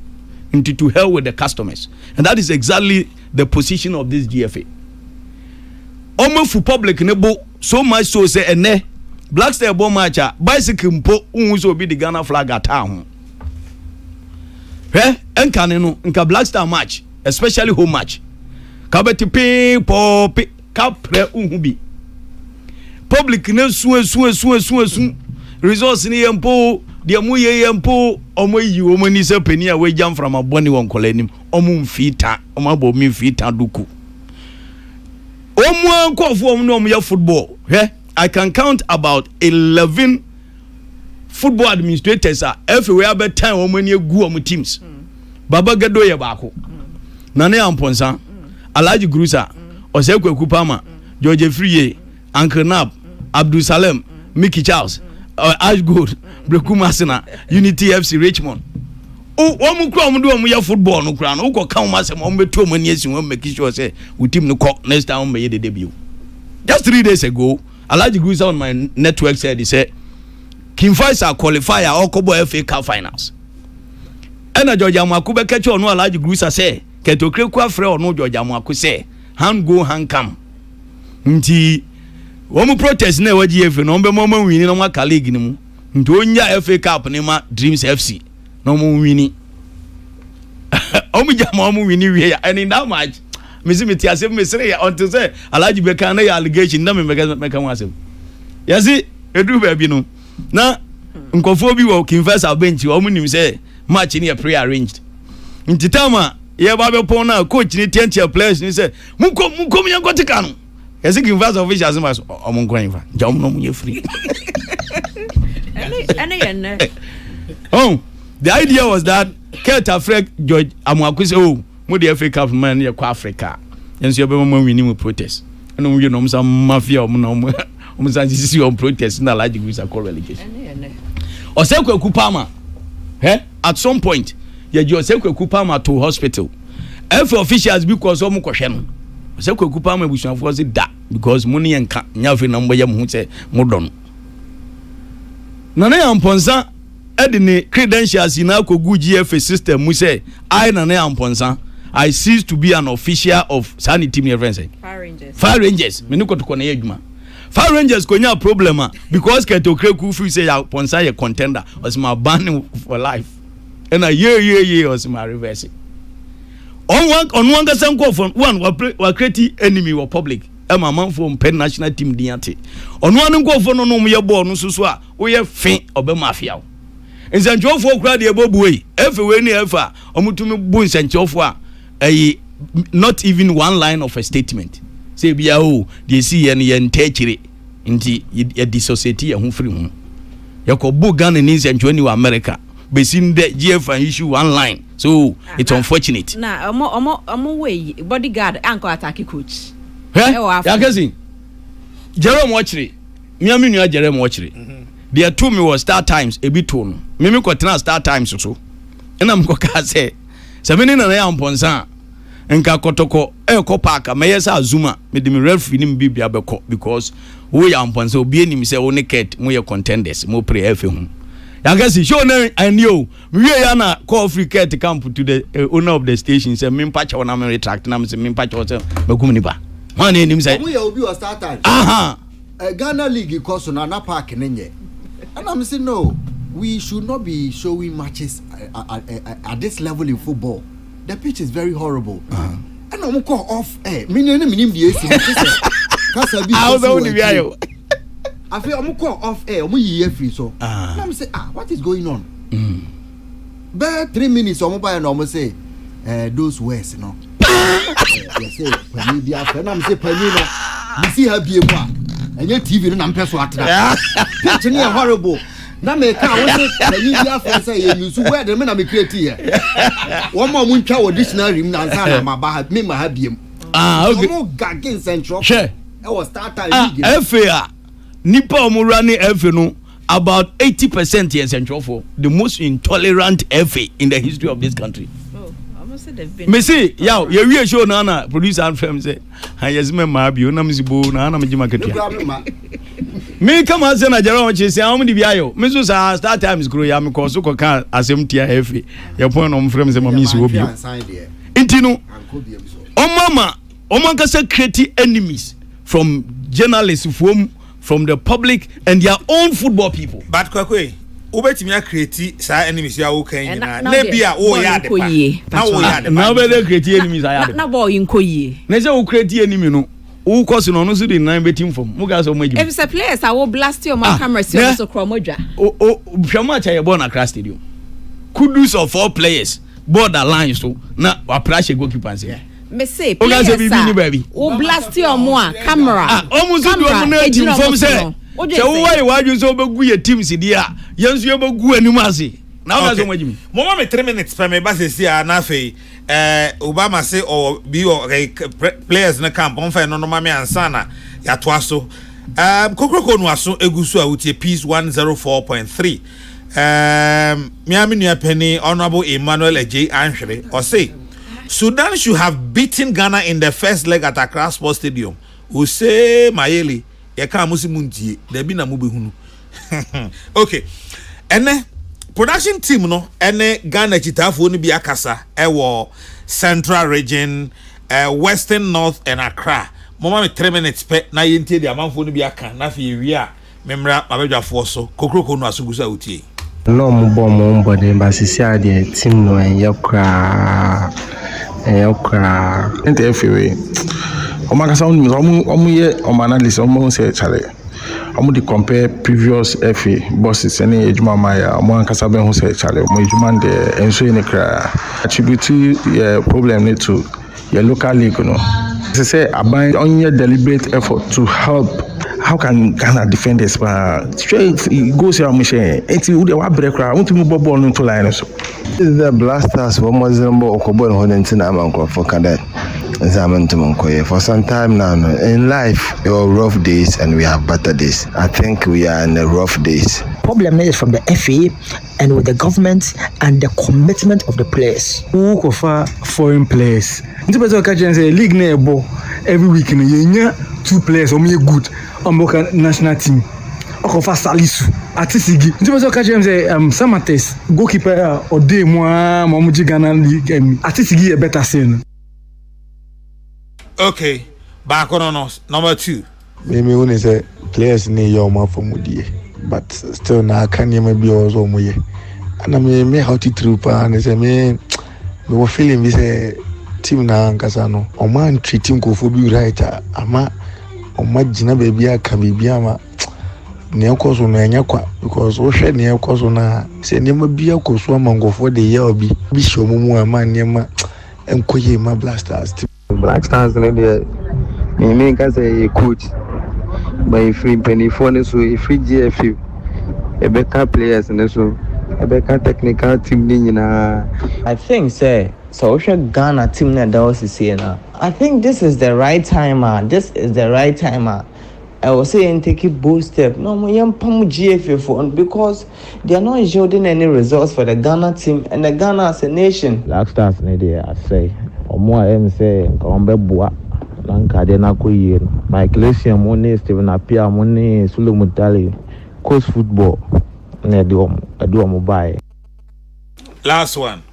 Speaker 7: into to hell with the customers, and that is exactly the position of this GFA. Almost for public nebo so much so say ene Black Star Ball match bicycle mpo unso be the Ghana flag at town. Enka no nka Black Star match, especially home match. Kabeti pe pop kapre unhubi. Public ne su results ni yempo de mu ye yempo omo yi omo ni se pani a we jam from aboni won kolanim omo mfita omo abo mi mfita duku omo ankofo omo no ya football I can count about 11 football administrators everywhere be time omo ni egu omo teams baba gado ye baako nane amponsa Alhaji Grusa Osekweku Pama George Friye Uncle Nab Abdul Salem Mickey Charles Ash Gold Brekum Asena Unity FC Richmond omu kura omu do omu ya football no kura no uko kan masem omu betu omu ni esi omu make sure say we team no call next time omu ye the debut. Just 3 days ago Alhaji Grusa on my network said he said King Faisal qualifier or Kobo FA Cup finals. Ena George Amaku be catch onu Alhaji Grusa say Kokrokoo afre onu George Amaku say hand go hand come. Nti womu protest na waji FA no be mama wini no maka league ni mu nti onya FA Cup ni ma Dreams FC no mu wini omu jama omu wini we ya and in that match mezi meti asem mesere ya until say Alhaji Beka na ya allegation na me meka ho asem yasi edu ba bi no na nkofo bi wo King Faisal bench omu nim say match ni pre arranged nti tama ye ba be pon na coach ni tentia players ni say munkom yankotika no yesi King Faisal officials mas omo nkwan fa ja omo no munye free. Oh, the idea was that Kelta Frek George Amwaku say oh mo the FA Cup man ye kwa Africa yenso ye be mo wini mu protest eno mo ye no msa mafia omo no omo san sisi on protest na Alhaji Grusa call relegation Osekweku Pama at some point ye Osekweku Pama to hospital FA officials because omo kohwe no Osekweku Pama busuafo say da because money enka nyafe na mbo ye mo say mo don Nane Amponsa edini credentials in Kogu GFA system mu say I Nane Amponsa I cease to be an official of Sani team your friends say Fire Rangers me no kotoko na adwuma Fire Rangers konya problem because Kokrokoo free say Amponsa ye contender was my ban for life and a year was my reverse on one gasan go from one wa create enemy or public Emma man from pen national team diante on one go for no ye ball no so a wo ye fin obe mafia nsanchofo kura de bobuwe everywhere ni efa omutumi bu nsanchofo a not even one line of a statement say bia o de si ye ntachire nti ye dissociate ye ho free ho ye ko bu Ghana ni nsanchoni wa America besin de GFA issue one line so it's unfortunate
Speaker 4: na omo way bodyguard anko attack coach
Speaker 7: ya kasi Jerome Ochiri miami nua Jerome Ochiri there told me was Star Times a bit tone mimi ko tena Star Times so ena mko ka say Semeni na ya mponsa nka kotoko ko park meye sa azuma me de me referee nim bibia beko because we ya mponsa obi enim se wo ne ket mo ye contenders mo pre efe hu ya gasi show na anio we ya na call free ket camp to the owner of the station say me mpacha wona me retract na me say me mpacha wo say bagum ni ba man enim say
Speaker 3: mo ya obi o start time Ghana League course na park nenye and I'm saying no, we should not be showing matches at this level in football. The pitch is very horrible. And I'm call off air. Minim the AC. I feel I'm call off air. I'm year free so. And I'm say what is going on? But 3 minutes I'm by and I'm say those words, you know. Yes, say Panidi and I'm say Panino. You see her be a and your TV and I'm persuaded. Pitch near horrible. Na me ka wo say Panidi after say you so where the men am create here. One more mun twa dictionary na nsa na ma ba me ma ha biem. Okay. Mo gagging central. Sure. E was start time league.
Speaker 7: FA nipa omura ni FA no about 80% here central for the most intolerant FA in the history of this country. Me see, yo, you show na producer and film say, "Yes, me ma bi na me sibo na me jima ketua." Me come as na jara o chese am di biayo. Me so sa start time is grow ya me ko so ko kan asem tia hefe. Your point no frame say mama isi obi. Intino. O mama, o man ka say create enemies from journalists from the public and their own football people.
Speaker 2: But kwakwe ubetimi create sa enemies ya wo kan nyina na bia wo ya de pa na wo ya de
Speaker 7: na be create enemies ya de
Speaker 4: na boy nkoyie
Speaker 7: na say wo create enemy no wo cause no no so the nine betim from mo ga so mo
Speaker 4: if say players are wo blast your man camera so kromodwa
Speaker 7: o hwama cha ye ball na Accra stadium kudus of 4 players border line so na wa pressure goalkeeper say
Speaker 4: me say players wo blast your mo camera
Speaker 7: almost do mo na team from say so why you so begu your teams dia yenso ye begu anim ase na o ga so mwajimi
Speaker 2: mo me 3 minutes per me ba se sia na fe Obama say or be players na camp on fa no no ma me ansana ya to aso Kokrokoo no aso egusu a wutie peace 104.3 Miami Nua Penny Honorable Emmanuel J Anhwere or say Sudan should have beaten Ghana in the first leg at Accra Sports Stadium. We say Mayeli ye ka musimuntie there be na mo behunu. Okay. Ene production team no ene Ghana chitafo no bi akasa e wo Central Region, Western North and Accra. Mama me 3 minutes pe na yentie di amanfo no bi aka na fe wi a memra mabedwafo so Kokrokoo no asugusa utie.
Speaker 8: No mo body basisi ade team no en yakra
Speaker 9: ente efiwe o makasa omu ye o analysis omu say chale omu di compare previous FA bosses any ejuma maya omu ankasa ben hu say chale omu ejuma de enso ni kra attribute problem need to your local league no say aban onye deliberate effort to help. How can Ghana defend this? Straight goes here, Michelle. Enti who dey wa break ra? Won't you ball no to line so?
Speaker 8: The blasters for Mozambo Okobon Honentina Manko for Cadet. For some time now in life, there are rough days and we have better days. I think we are in the rough days.
Speaker 10: Problem is from the FA and with the government and the commitment of the players.
Speaker 11: Who offer foreign players? League nebo every week in a year 2 players or me good on national team. Okofa Salisu Atisigi. Ntibazo kajem say Samates goalkeeper or day moi Mamuji Ghana League Atisigi a better scene.
Speaker 2: Okay, back on us. Number 2.
Speaker 9: Maybe when say players need your man for mudie, but still na can you maybe also muye. And I me how to troop and say me were feeling this team na nkasano. O man treating ko for be right ama o magina baby aka baby ama ne ekoso na enya kwa because o hwe ne ekoso na se ne ma bia koso amangofo de ye obi bi shomumu ama ne ma enkoye ma blasters.
Speaker 8: Black Stars like the me can say a coach, but if we penny phone so if we GFU, a better players and so a better technical team.
Speaker 12: I think say social Ghana team that was saying I think this is the right time. This is the right time. I was saying take a bold step. No, my young Pamu GFA for because they are not yielding any results for the Ghana team and the Ghana as a nation.
Speaker 13: Black Stars, I say, or more M say, Combe Bois, Lanka, de Nakoye, Michael Essien, Money, Stephen Apia, Money, Sulu Mutali, Coast Football, and I do mobile.
Speaker 2: Last one.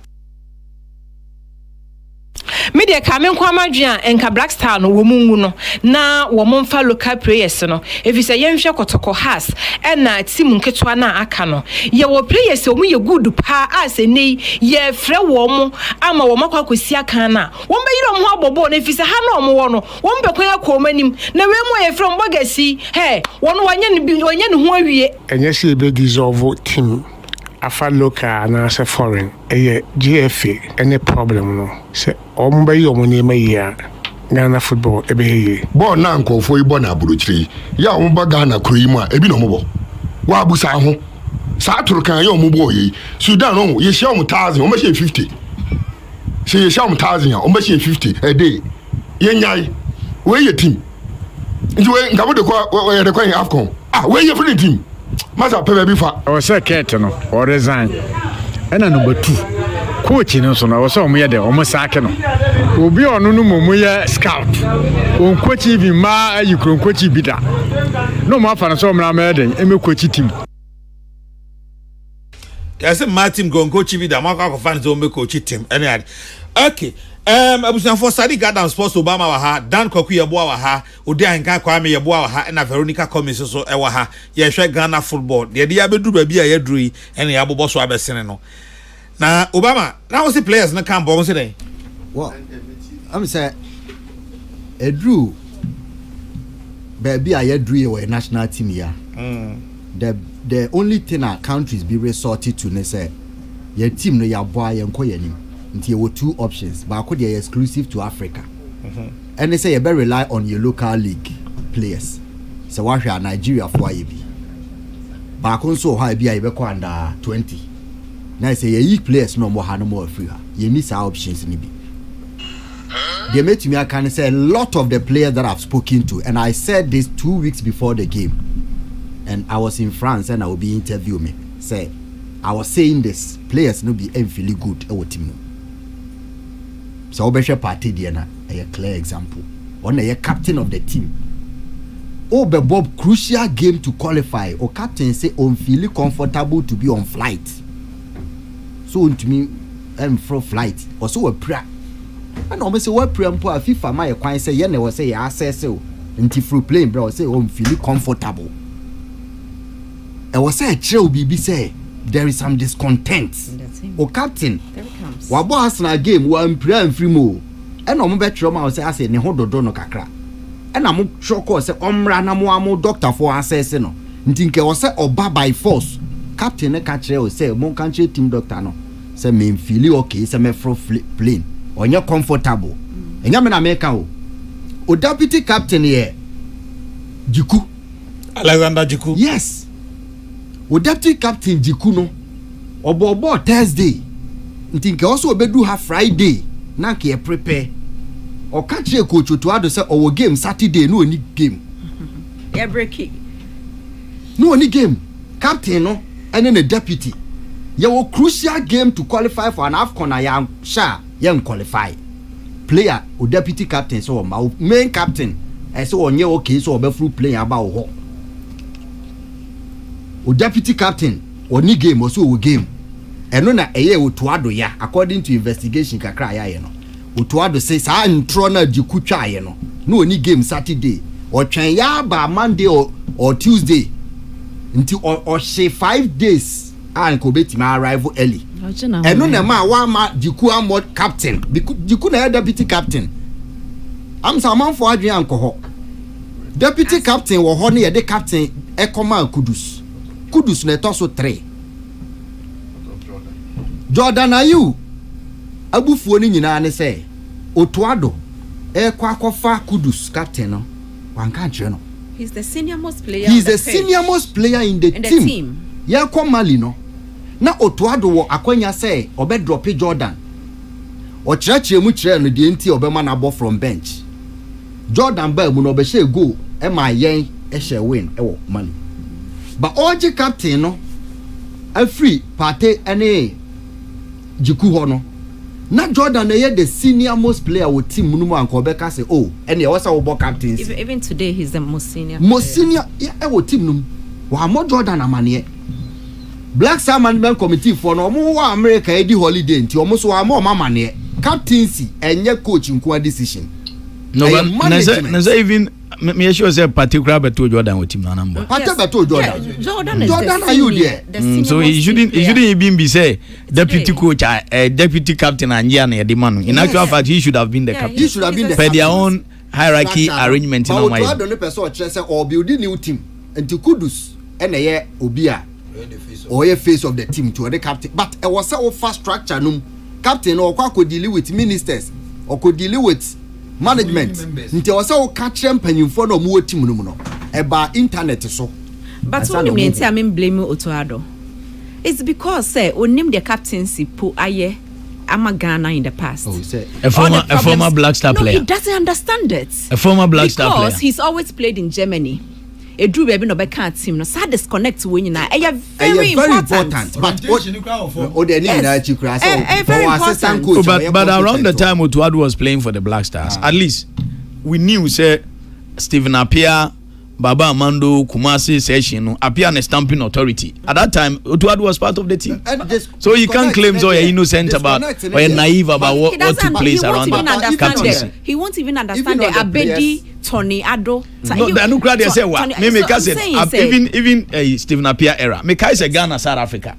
Speaker 14: Media kamen kwa madua enka Black Star no wo mungu no na wo momfa local players no efisa yenhwe kotoko has na team nketwa na aka no ye wo players o mu ye good pa aseni ye frɛ wo mo ama wo makwa kosi aka na wo mbeyiro mo abobo na efisa ha na wo no wo mbekwa akɔmanim na we mo ye frɛ mbogasi he wo no wanye ne ho awie
Speaker 15: enye se be dissolve team afa local na se foreign GFA any problem no se omba yi omuni mayiya Ghana football ebe ye
Speaker 16: ball na nkofo yi ball na aburuchiri ya omba Ghana kro yi mu a ebi no mobo wa abusa ho sa turkan ya ombo yi Sudan no ye share 1000 omba share 50 se ye share 1000 omba share 50 a day ye nyai we ye team nti we ngabo de ko ye de ko AFCON we ye free team Masa pebe bifa.
Speaker 11: O se ket no, o resign. Ena number 2. Coach no so no, o so omo ye de, omo saake no. Obi onu no momu ye scout. On coach bi ma ayi kron coach bi da. No mo afa no so omo na ma den, eme coach team.
Speaker 2: Ya se ma team go coach bi da, ma ka fan so me coach team. Any okay. Abusan for Sadiq Adam Sports Obama wa ha, Dan Kokrokoo yebo wa ha, Odi Anka Kwame yebo wa ha, na Veronica Cummings so e wa ha. Ye hwe Ghana football. De ya bedu ba bi a yedru yi, ene ya bobo so abesene no. Na Obama, na wo see players na kan bo say den.
Speaker 3: Well, I'm say edru baby a yedru yi wa national team ya. The only thing our countries be resorted to ne say your team no ya boa ye nko yanim. There were 2 options, but could they exclusive to Africa? And they say you better rely on your local league players. So what are Nigeria for IB? But also how be I be under 20. Now say you players no more free. You miss our options in it. They made to me I can say a lot of the players that I've spoken to, and I said this 2 weeks before the game, and I was in France and I will be interviewing me. Say I was saying this players no be feeling good our team. So Obesha party there na a clear example. On a captain of the team. Obe Bob crucial game to qualify. Or captain say on feel comfortable to be on flight. So to me, I'm for flight. Or so a prayer. And almost say what prayer for FIFA my quite say yeah was say access so into through plane bro say on feel comfortable. I was say chill BB say there is some discontent. O captain wabo Arsenal game one prayer and free mo e no mo betro ma say ase ne ho dodo no kakra e na mo choko say omra na mo amo doctor for access no nti nke wo say oba by force captain ne ka kire o say mo kan kire team doctor no say me feel okay say me fro plane onye comfortable enya me na me ka o deputy captain here Jiku
Speaker 2: Alexander Jiku
Speaker 3: yes o deputy captain Jiku no obo Thursday ntinke also obedu ha Friday na ke prepare o ka kire coach to ado say owo game Saturday no oni game
Speaker 4: yeah break
Speaker 3: no oni game captain no ene the deputy ye wo crucial game to qualify for an AFCON ya sha ye qualify player o deputy captain so ma main captain e so onye okay so obefru player ba wo o deputy captain oni game also wo game eno na eye otuado ya according to investigation kakra ya ye no otuado say sa ntro na Jiku twa ye no na oni game Saturday o twen ya ba Monday or Tuesday nti o she 5 days and ko betima arrive early eno na ma wa ma Jiku amod captain Jiku na deputy captain am sa man for adwen anko deputy captain wo ho na ye de captain e command Kudus na to so 3 Jordan ayu abufuo ni nyina ne say otuado kwa akofa Kudus captain no wanka kire no
Speaker 4: he's the senior most player
Speaker 3: in the team ya kwa Mali no na otuado wo akwanya say obe drop Jordan o kire mu kire no de enti obe ma na ball from bench Jordan ba mu no obe share goal e ma yen share win money. But Oji captain no a free party any Jiku hono. Na Jordan the senior most player with team Munumu and Kobeka say and he also about captains.
Speaker 4: Even today he's the most senior.
Speaker 3: Most senior team num. Wa more Jordan amane. Black Star Management Committee for no more America edi holiday nti almost wa more mama captaincy enye coach nko decision.
Speaker 7: No, but even me sure say particular beto Jordan with team na number.
Speaker 3: Particular beto Jordan.
Speaker 4: Jordan
Speaker 3: are you there?
Speaker 7: So he shouldn't even be say deputy coach deputy captain and na the man. In actual fact he should have been the captain.
Speaker 3: He should have been the
Speaker 7: captain. Their own hierarchy arrangement in
Speaker 3: my. But the person say or build new team until Kudus and ye obia or a face of the team to the captain. But it was so fast structure num captain or could deal with ministers or could deal with management nti wasa o catch mpanyimfo no mo team no no eba internet so
Speaker 4: but when me nti am blame Otuado it's because say onim the captaincy po aye ama Ghana in the past
Speaker 7: a former Black Star player.
Speaker 4: He doesn't understand it.
Speaker 7: A former Black Star player
Speaker 4: because he's always played in Germany. A drew baby no back team no sad disconnect when you na very important.
Speaker 3: But what they need na chikra
Speaker 7: so but around the time Otuado was playing for the Black Stars at least we knew say Stephen Appiah, Baba Amando, Kumasi session no Appiah and stamping authority at that time. Otuado was part of the team, so you can't claim so you're innocent about or you're naive about what took place around the captaincy.
Speaker 4: He won't even understand the Abedi Tony Ado.
Speaker 7: No, the Anukra they say what? Me even Stephen Appiah era. Me kai say Ghana South Africa.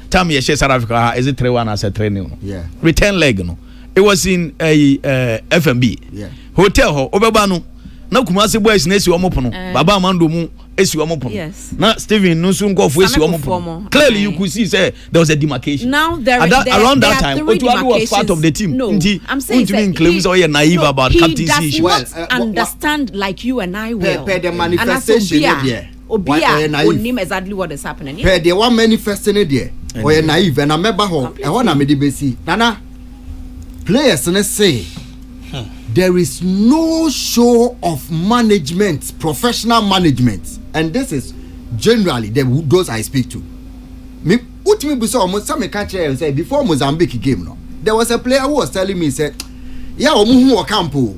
Speaker 7: Tell me South Africa is it 3-1 as a 3-0?
Speaker 3: Yeah.
Speaker 7: Return leg no. It was in FMB.
Speaker 3: Yeah.
Speaker 7: Hotel ho obeba no. Na Kumasi boys na esi omo pono. Baba Amando mu esi omo pono.
Speaker 4: Yes.
Speaker 7: Na Stephen Nusu nkofo esi omo pono. Clearly you could see say there was a demarcation.
Speaker 4: Now
Speaker 7: around that time Otuado was part of the team.
Speaker 4: No, I'm saying
Speaker 7: you're naive about captaincy.
Speaker 4: He does not understand like you and I will.
Speaker 3: Per the manifestation there.
Speaker 4: Obia onim exactly what is happening.
Speaker 3: Per the one manifesting there. Or you're naive and I remember ho. I want to me besi. Nana players na say there is no show of management, professional management, and this is generally those I speak to. Me, ultimately, before Mozambique game, no, there was a player who was telling me, said, "Yeah, omuhu campo.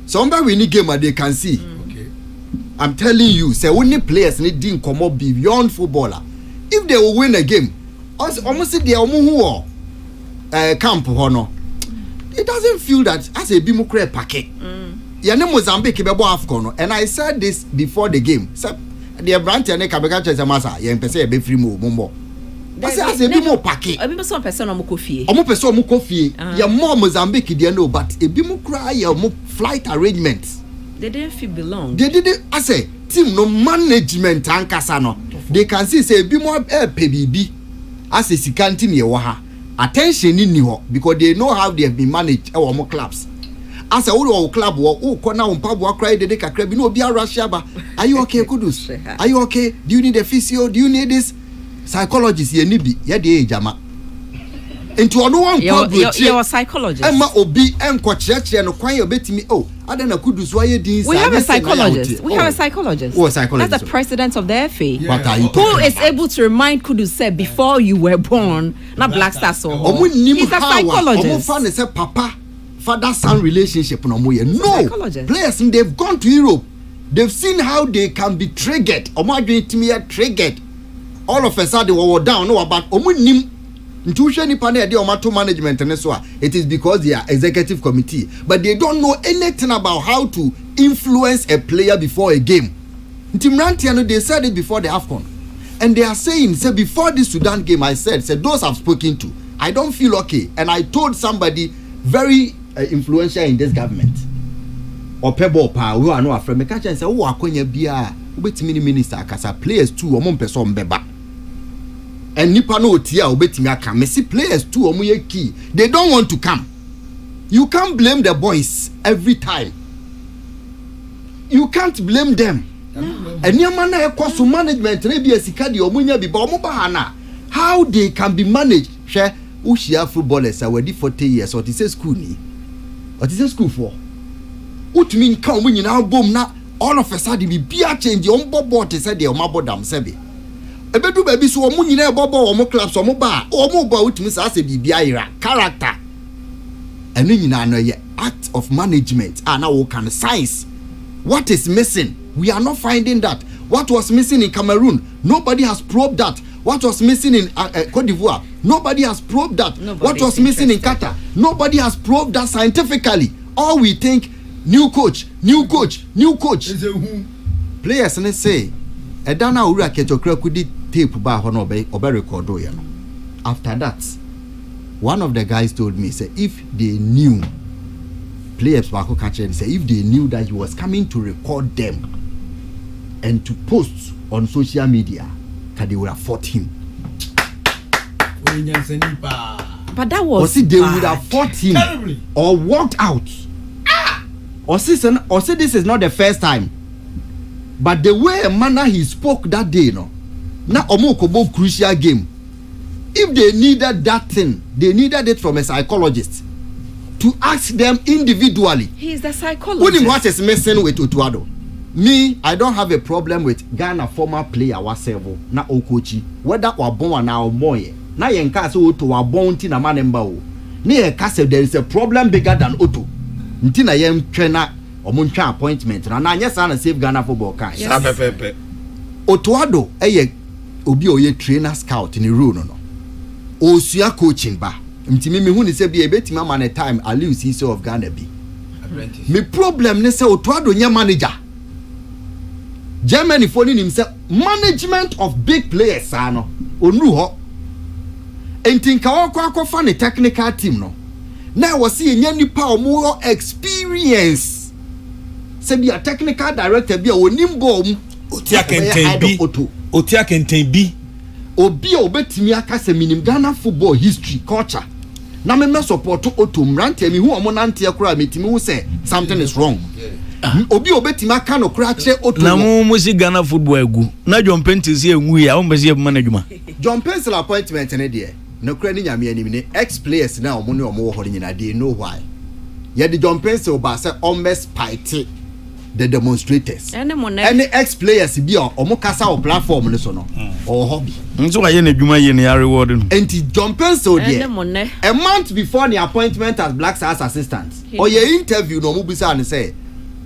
Speaker 3: Somebody we need game they can see."
Speaker 6: Okay.
Speaker 3: I'm telling you, say only players need to come up beyond footballer. If they will win a game, almost the omuhu camp no. It doesn't feel that as a Bimukre packet. Yane Mozambique bebo AFCON, and I said this before the game. So the branch and Kabeka Chesamasa, yen pese be free mo. As a Bimo packet.
Speaker 4: A Bimo person omo kofi.
Speaker 3: Omo person omo kofi. Ya more Mozambique they know, but a Bimukra ya mo flight arrangements.
Speaker 4: They didn't feel belong.
Speaker 3: They didn't. I say team no management ankasa no. They can see say Bimo PBB as a sikanti ne waha. Attention in New because they know how they have been managed our more clubs. As a whole club or corner on Pabua cry the crab, no be a Russia. Are you okay, Kudus? Are you okay? Do you need a physio? Do you need this? Psychologist, ye nibi, ye de jama. Into a no one
Speaker 4: you're a psychologist.
Speaker 3: Emma Obi and Quachach and acquire a bit me. Oh, I don't know Kudus why you did.
Speaker 4: We have a psychologist. We have a psychologist.
Speaker 3: Oh, a psychologist.
Speaker 4: That's the president of the FA.
Speaker 3: Yeah. What are you
Speaker 4: who is able to remind Kudus said before you were born, not Black Star so. He's a psychologist.
Speaker 3: Say papa, father-son relationship no more. No, players they've gone to Europe. They've seen how they can be triggered. Triggered. All of a sudden we were down. No, about nim. Management and so it is because they are executive committee, but they don't know anything about how to influence a player before a game. They said it before the AFCON, and they are saying, say before the Sudan game, I said those I've spoken to, I don't feel okay, and I told somebody very influential in this government or pebble power who are no afraid. Me catch and say, "Oh, akonya biya, ubetimi minister akasa players too, omon person beba." And nipa no tia obetimi aka me see players too omo ye key. They don't want to come. You can't blame the boys every time. You can't blame them. And your man na cost management na be sika de omo nya bi ba omo ba na. How they can be managed? Share ushia footballers are wedi 40 years or it say school ni. What is school for? Utimi nka omo nyina bom na all of a sudden be a change on bobo to say the omabodam sebe ebedu baby so omo nyina bobo omo clubs omo ba utimi say say bibia ira character enu nyina no ye act of management na wo can science. What is missing? We are not finding that. What was missing in Cameroon? Nobody has probed that. What was missing in Cote d'Ivoire? Nobody has probed that. What was missing in Qatar? Nobody has probed that scientifically. All we think, new coach. Players and say, Edana Ura Kokrokoo did tape ba hono obe record do. After that, one of the guys told me, say, if they knew, players back catcher, say, if they knew that he was coming to record them and to post on social media, that they would have fought him.
Speaker 4: But that was
Speaker 3: they would have fought him terribly, or walked out. Or say this is not the first time. But the way and manner he spoke that day, no, now Omokobo crucial game. If they needed that thing, they needed it from a psychologist to ask them individually.
Speaker 4: He is the psychologist.
Speaker 3: What is missing with Otuado? Me, I don't have a problem with Ghana former player Wasevo na Okochi. Whether or born now moye. Na yenka so Oto wa born ti na manemba o. Ni yenka say there is a problem bigger than Oto. Nti na yem twena omuntwa appointment na anya sa na save Ghana football kan.
Speaker 6: Yes.
Speaker 3: Otuado eye obi oye trainer scout ni rule no. Osua coaching ba. Nti me hu ni say bi ebetima man a time Aliu Cisse of Ghana bi. Me problem ne say Otuado nya manager. Germany phoning himself management of big players ano onu ho entinka akwa ne technical team no na wo see nya nipa omo experience se bi a technical director bi a onim bom
Speaker 5: otia kenten bi
Speaker 3: obi a obetimi aka se minim Ghana football history culture na me support Oto mrante mi hu omo nante akura metimi hu say something is wrong. Obi obetima ka no kura kire Oto
Speaker 7: na mu si Ghana football egu na John Pentis ye nwu ya o mbese management
Speaker 3: John Pentis appointment ne de no kura ni nyame anim ne ex players na omo ne omo wo hore nyina dey know why ye the John Pentis oba say almost spite the demonstrators any ex players bi omo kasa o platform ne so no or hobby
Speaker 7: nso ka ye na dwuma ye ne ya reward no
Speaker 3: enti John Pentis o de a month before the appointment as Black Stars assistant or ye interview no mo bisa ne say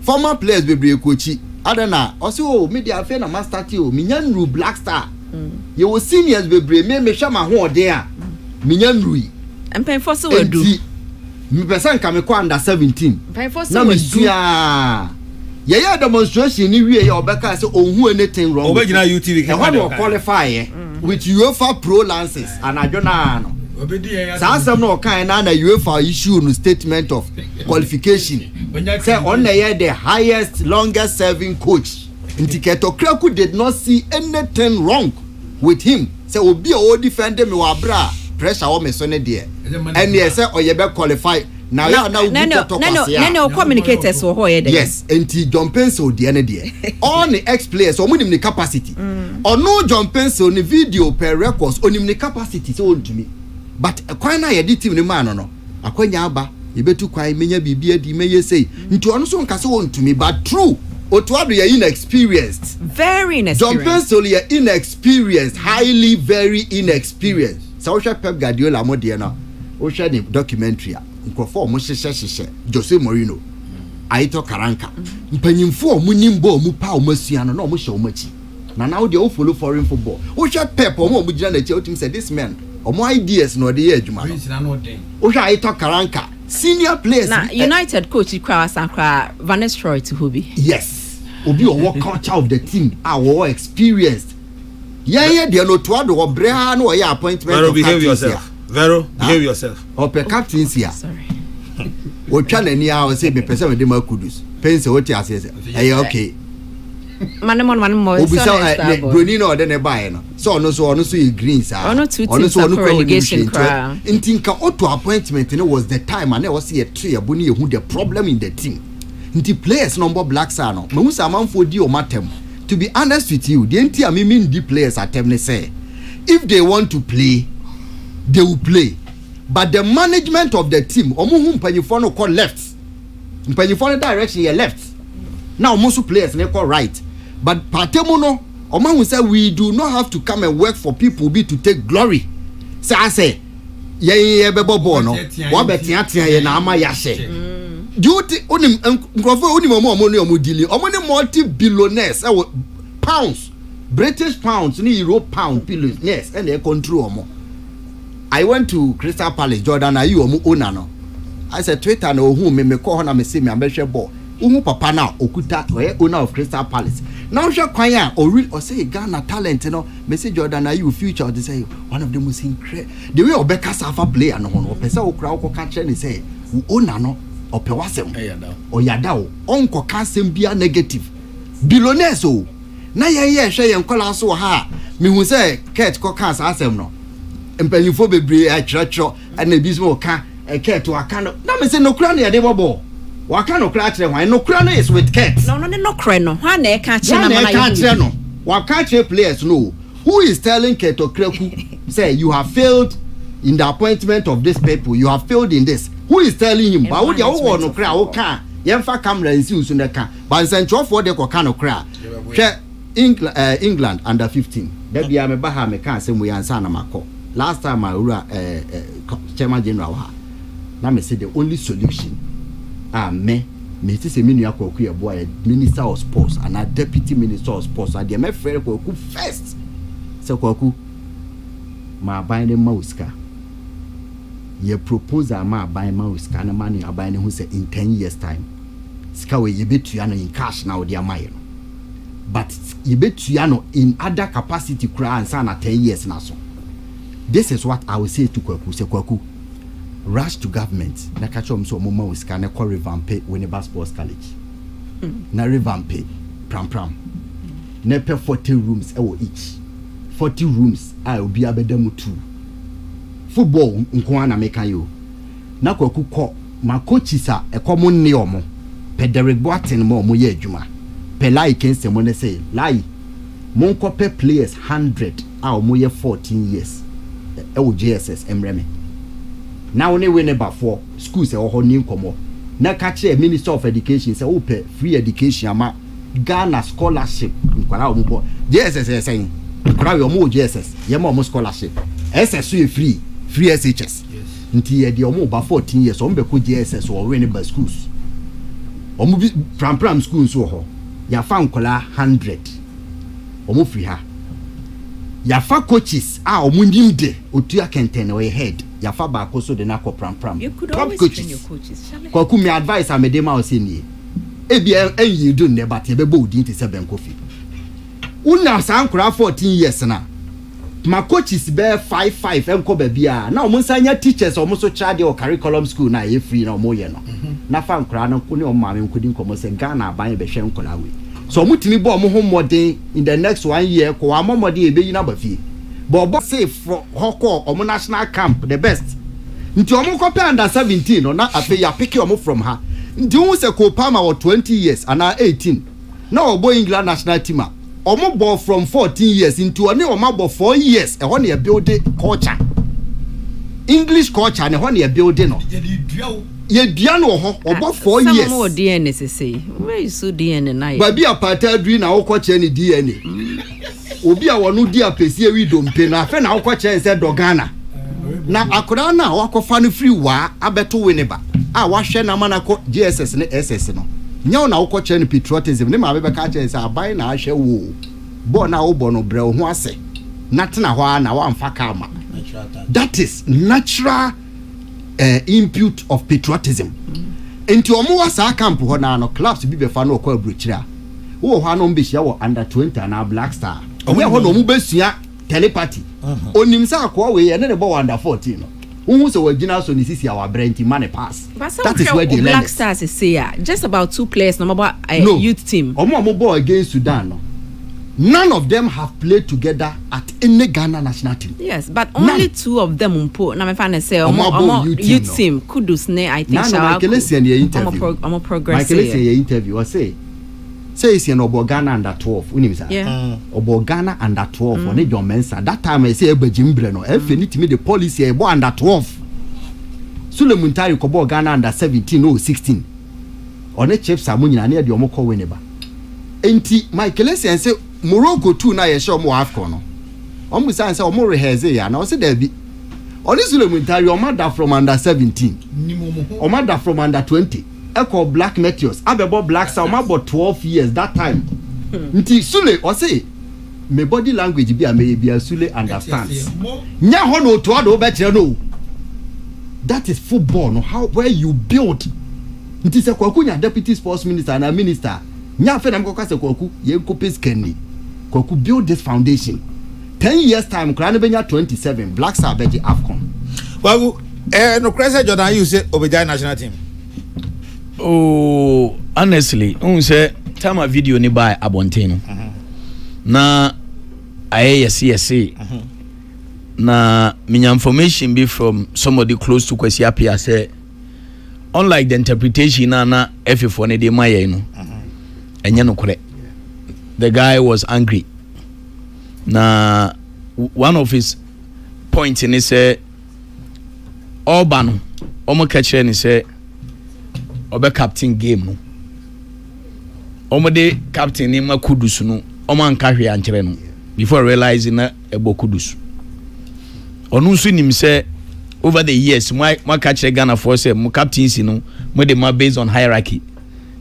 Speaker 3: former players bebre kochi adana also media afa na master ti o minyanru Black Star ye wo seniors bebre me hwa ma ho ode a minyanru
Speaker 4: empen for so edu
Speaker 3: me person ka me ko under 17
Speaker 4: empen for so edu
Speaker 3: ye demonstration ni wie ye obeka say ohun anything wrong
Speaker 5: obegina UTV
Speaker 3: can qualify with UEFA pro lances and adona no Some no kind na UEFA issue no statement of qualification. Say on the highest, longest serving coach. Kokrokoo did not see anything wrong with him. Say obi o defend me wa bra pressure o me so ne there. And he say o ye be qualify. Now
Speaker 4: no communicators wo hoye there.
Speaker 3: Yes, enti John Penso de ne there. All the ex players o munim ni capacity. Or no John Penso ni video per records onim ni capacity so on to me. But kwan na ye di team ni man no akwanya aba ye betu kwan menya bibia di meye say nti ono so nka se won to me but true Otuado ye inexperienced,
Speaker 4: very inexperienced.
Speaker 3: John Penso ye inexperienced, highly very inexperienced. So Pep Guardiola mo de na o hwe the documentary nkofo mo hyehyehye Jose Mourinho Aito Karanka mpanyimfo mo nimbo mo pa o masua no na o mo hye o machi na now they all follow foreign football o hwe Pep o mo gina na chi o tim say this man omo ideas no dey adwuma no o hwe Aito Karanka senior players
Speaker 4: na United coach Ikra Sankra Van Nistelrooy to Hubi.
Speaker 3: Yes, obi o work culture of the team our experienced yeah they no Otuado o bra no your appointment.
Speaker 5: Vero, behave yourself. Vero, behave yourself.
Speaker 3: O pe captains here.
Speaker 4: Sorry.
Speaker 3: O twa na ni a o say be person we dey ma kudus pense o ti ase eh okay
Speaker 4: man mo
Speaker 3: so na broni no de ne buy no so no so e green sa
Speaker 4: ono qualification cra
Speaker 3: ntinka Oto appointment no was the time and was here tree aboni ehu the problem in the team nti players number Black Star no mahu sa manfo di o matem. To be honest with you, the entire mean the players at them say if they want to play they will play, but the management of the team omo hu mpanyifo no call left mpanyifo no direction ye left Now most players they call right. But Patemono, Oman will say we do not have to come and work for people be to take glory. So I say, yeah, bebo no. What betia na ama yashe. Duty onim nkrofo onim omo dealing. Omo multi-billionaires pounds. British pounds ni euro pound billions. Yes, and they control omo. I went to Crystal Palace, Jordan, are you omo owner no? I said Twitter no who me call na me say me ambassador ball. Umu papa now okuta owner of Crystal Palace. Now she kwanya or say Ghana talent no me say Jordan are you future or they say one of the most incredible the way Obeka Safa player no no pesa okra ko catch and say owner no ope wasem o yada o onko kasem bia negative billionaires o na ye hwe ye nkola so ha me hu say Kurt ko kan asem no empanyifo bebre a chiracho and ebi so ka Kurt wa kan na me say no kra na ye dey bobo waka no kra kire hwan no kra no is with Kurt
Speaker 4: no kra no ha na e ka kire na
Speaker 3: mana no waka kire players no who is telling Kokrokoo say you have failed in the appointment of this people you have failed in this who is telling him but we dey no kra wo kan yemfa camera nsi usu na kan but central for the ko no kra hwe England under 15 that be am ba ha me kan say mo yansa na makọ last time I ura chairman general ha na me say the only solution me say me nua Kokrokoo e boy minister of sports and a deputy minister of sports and the me frere Kokrokoo first say Kokrokoo ma ban ne mauska ye proposal ma ban mauska na man ya ban ne hu say in 10 years time ska we ye betua no in cash na odi amaye no but ye betua no in other capacity kura ansa na 10 years na so. This is what I will say to Kokrokoo say Kokrokoo rush to government na catch so mama we scan call revamp Winneba Sports College na revamp pram na pe 40 rooms each 40 rooms I obi abedam 2 football nko na meka yo na Kokrokoo call my coaches are ekomo nne omo pe Derek Boateng mo ye adwuma pe lai kense mo ne say lai mon copy players 100 a omo ye 14 years JSS emreme now only Winneba for schools e ho ni nkomo na catch Minister of Education say open free education ama Ghana scholarship nkwara omo JSS say nkwara we omo JSS ye ma omo scholarship SS so free SHS nti ye de omo ba 14 years omo be ko JSS or Winneba schools omo bi pram schools so ho ya fa nkwara 100 omo free ha ya fa coaches a omo ndim de otua kenten we head ya fa ba ko so de na ko pram
Speaker 4: you could always train your coaches
Speaker 3: Kokrokoo me advice am de ma o se ni e bia enyi do ne but e be bo odi nti se ben kofi una san kura 14 years na my coaches be 55 enko ba bia na omo sanya teachers omo so charge o curriculum school na e free na omo ye no na fa nkura na ko ne o ma me nkodi nkomo se Ghana aban be hwe nkura we so mutimi bo mo ho modern in the next 1 year ko wa modern e be yina ba fie but say for hoko omo national camp the best nti omo kope under 17 no na afi ya pick omo from her nti hu se ko Palmer wa 20 years and 18 na obo England national team omo ball from 14 years into one omo ball 4 years e ho na build culture English culture na ho na build no ye dua no ho obo 4 years
Speaker 4: some more DNA say where you so DNA na
Speaker 3: ba bia patadri na wo koche ni DNA obi a wono di apesi ewi dompe na afa na wo koche se dogana na akora na wakofa no free wa abeto Winneba a wahwe na manako JSS ne SS no nyaw na wo koche ni patriotism ne ma be ka che se aban na ahwe wo bo na wo bo no bre ho ase natena ho na wa mfa ka ma that is natural input of patriotism enti omo wa sa camp ho na no clubs bi be fa no kwa bruchira wo ho no mbehia wo under 20 na Black Star omo ho no mu besua telepathy onim sa akwa we ye ne bo under 14 no who so wagina so ni sisi our brand money pass that is where the
Speaker 4: Black Stars say just about 2 players no about youth team
Speaker 3: omo ball against Sudan no none of them have played together at any Ghana national team.
Speaker 4: Yes, but only 2 of them umpo. Na me fan say youth team. Kudus ne I think
Speaker 3: shall. Michael Essien ye interview.
Speaker 4: Omo progress.
Speaker 3: Michael Essien ye interview. I say Essien obo Ghana under 12. Unim sa.
Speaker 4: Yeah.
Speaker 3: Obo Ghana under 12. One John Mensah. That time I say ebejimbre no. Efe ni timi the policy ebo under 12. Sulemuntari ko bo Ghana under 17 or 16. One chiefs amunyina na de omo ko Winneba. enti Michael Essien say Morocco 2 na ye show mo AFCON no omo say say omo rehearse ya na o say there be only Sulemuntari omada from under 17 omada from under 20 echo Black Meteors abebo Black Star about 12 years that time nti Sule o say me body language bi am be Sule understands nya ho no to ado be kire no that is football no how where you build nti se Kwaku nya deputy sports minister and minister nya fe na mkoka se Kwaku ye nkopes kenni Kwaku build this foundation 10 years time kra na benya 27 Black Star beji AFCON
Speaker 2: Kwaku no crazy Jordan you say obeja national team.
Speaker 7: Oh, honestly say time a video ni by Abonteno na IACSA na minya information be from somebody close to Kwesi Appiah say unlike the interpretation na F4 ne de maye no enye no kore. The guy was angry na one of his points in say Obano omo catcher ni say obe captain game no omo de captain ni Makudus no omo anka hwe ankyere no before realizing na ebo Kudus onu nso nim say over the years my catcher Ghana for say mo captains no mo de ma based on hierarchy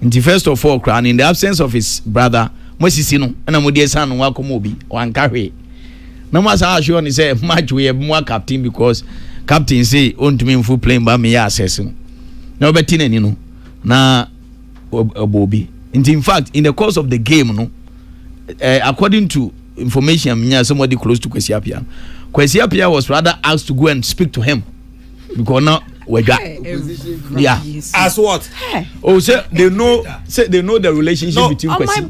Speaker 7: nti first of all crown in the absence of his brother Mosisi no na mo de san no wakomo obi wanka hwe na mo asa assure ni say match we mo captain because captain say ontumi mfu playing ba me ya access no na obeti nani no na obobi in fact in the course of the game no according to information somebody close to Kwesi Appiah was rather asked to go and speak to him because now we got yeah
Speaker 2: as what
Speaker 7: oh say they know the relationship between Kwesi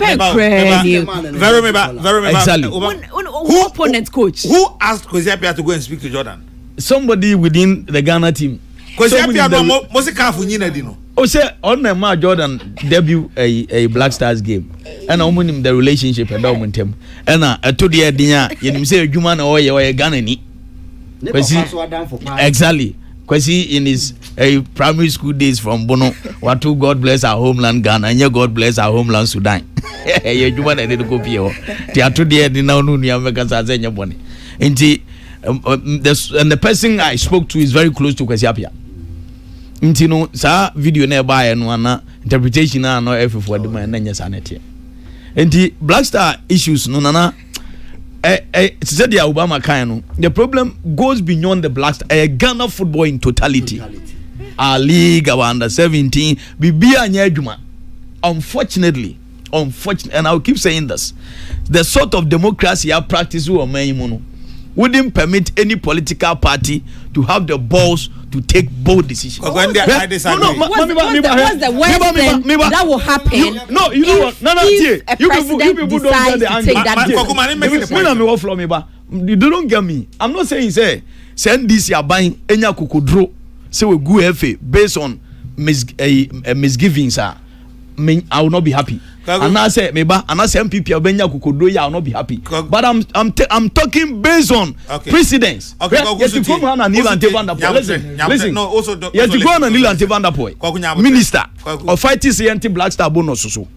Speaker 2: very
Speaker 7: exactly
Speaker 14: who opponent coach
Speaker 2: who asked Kwesi Appiah to go and speak to Jordan?
Speaker 7: Somebody within the Ghana team.
Speaker 2: Kwesi Appiah no mo se kafu nyina di no.
Speaker 7: O say on na ma Jordan debut a Black Stars game and omunim the relationship and omuntem and to the edin a yenim say adwuma na oye Ghana ni Kwesi exactly Kwesi in his primary school days from Bono watu God bless our homeland Ghana and God bless our homeland Sudan ye adwuma na dey go pie ho ti ato the edin na onu nua meka sa say nya bone nti and the person I spoke to is very close to Kwesi Appiah. Intino sa video na ba no ana interpretation na no F4 de man na nya sanete. Enti Black Star issues no nana said the Obama kind no the problem goes beyond the Black Star Ghana football in totality. Our league our under 17 bibia nya adwuma. Unfortunately and I'll keep saying this, the sort of democracy I practice we man wouldn't permit any political party to have the balls to take bold decisions.
Speaker 14: What's the worst thing that will happen?
Speaker 7: You know what? No,
Speaker 14: if a president decides to take that
Speaker 7: you don't get me. I'm not saying say send this you're buying enya kukodro say we go FA based on misgivings. I will not be happy. And I say meba and I say MPP obenya kukodro I will not be happy. But I'm talking based on precedents. Yes, you come on and Neil and listen. No, also yes, you go on and Neil and Vanderpool. Minister of fighting CNT Black Star bonus so.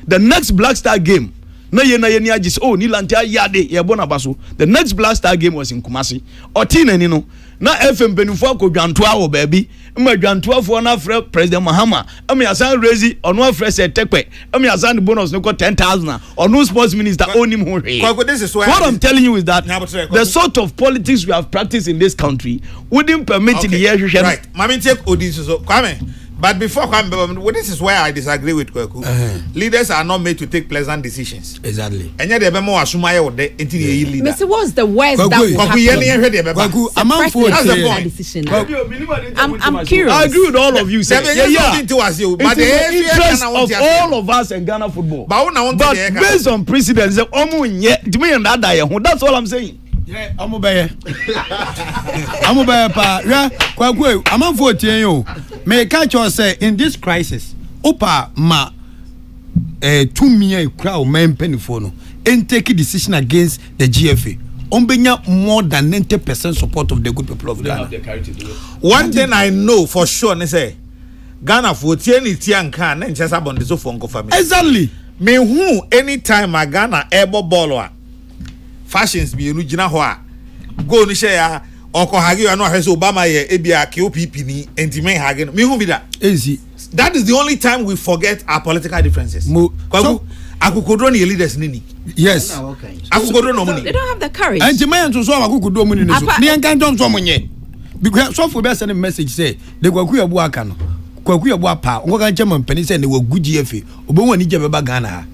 Speaker 7: The next Black Star game na ye ni agis oh Neil and yade ye bona baso. The next Black Star game was in Kumasi. Otina ni no na FM benufo akodwantoa wo baby ma dwantoa fo na frɛ President Mahama am ya san raise ono afrɛ se tekpe am ya san bonus no ko 10,000 ono sports minister onim ho hwe.
Speaker 2: This is why
Speaker 7: what I'm telling you is that the sort of politics we have practiced in this country wouldn't permit the year
Speaker 2: right mami take odin so kwame. But before this is where I disagree with Kwaku. Leaders are not made to take pleasant decisions.
Speaker 6: Exactly.
Speaker 2: And yet they be more assume or they until you leader.
Speaker 14: Mr. What's the worst that will happen? I'm curious.
Speaker 7: I agree with all of you. But the interest of all of us in Ghana football. But based on precedents, that's all I'm saying.
Speaker 6: Yeah, amobeye pa ya Kwaku amanfo tie yo me catch us say in this crisis opa ma tumia ekura o mempenifo no and take a decision against the GFA ombenya more than 90% support of the good people of Ghana.
Speaker 2: One thing I know for sure ne say Ghana for tie ni tie anka na nchesa bonde so for nko family.
Speaker 6: Exactly.
Speaker 2: me who anytime a Ghana ebo ball fashions be enu gina ho a go no share oko hage you no hwese Obama ye ebia KOPP ni enti men hage no me who be that
Speaker 6: easy.
Speaker 2: That is the only time we forget our political differences. So akukodro ni leaders nini.
Speaker 6: Yes.
Speaker 2: Akukodro no money.
Speaker 4: They don't have the courage.
Speaker 6: And man to so akukodro money no so. Ni enkan jom so monye. Because so for be send a message say the kwaku abu aka no. Kwaku abu apa. Ngo kan chairman pani say ne wa guji efe. Obo wani je beba Ghana.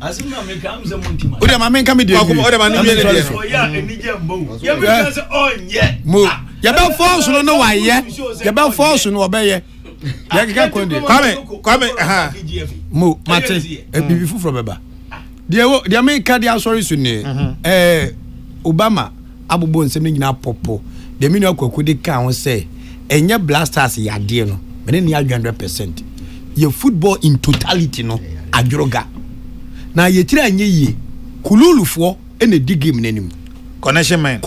Speaker 7: Asima me kam ze montima.
Speaker 6: O de ma men kam de.
Speaker 2: O de ma ni me de.
Speaker 7: So ya enije mbo. Ya me say onye.
Speaker 6: Mo. Ya be force no wa ye. Ya be force no obeye.
Speaker 2: Kwame
Speaker 6: mo mate bibi fufuro beba de America dia sorry so ne Obama abobo nsem nyina popo de minu akwaku de ka ho say enye blasters yade no me ne 100% ye football in totality no adworoga na ye tira anye yie kululufo ene di game nanim
Speaker 2: connection man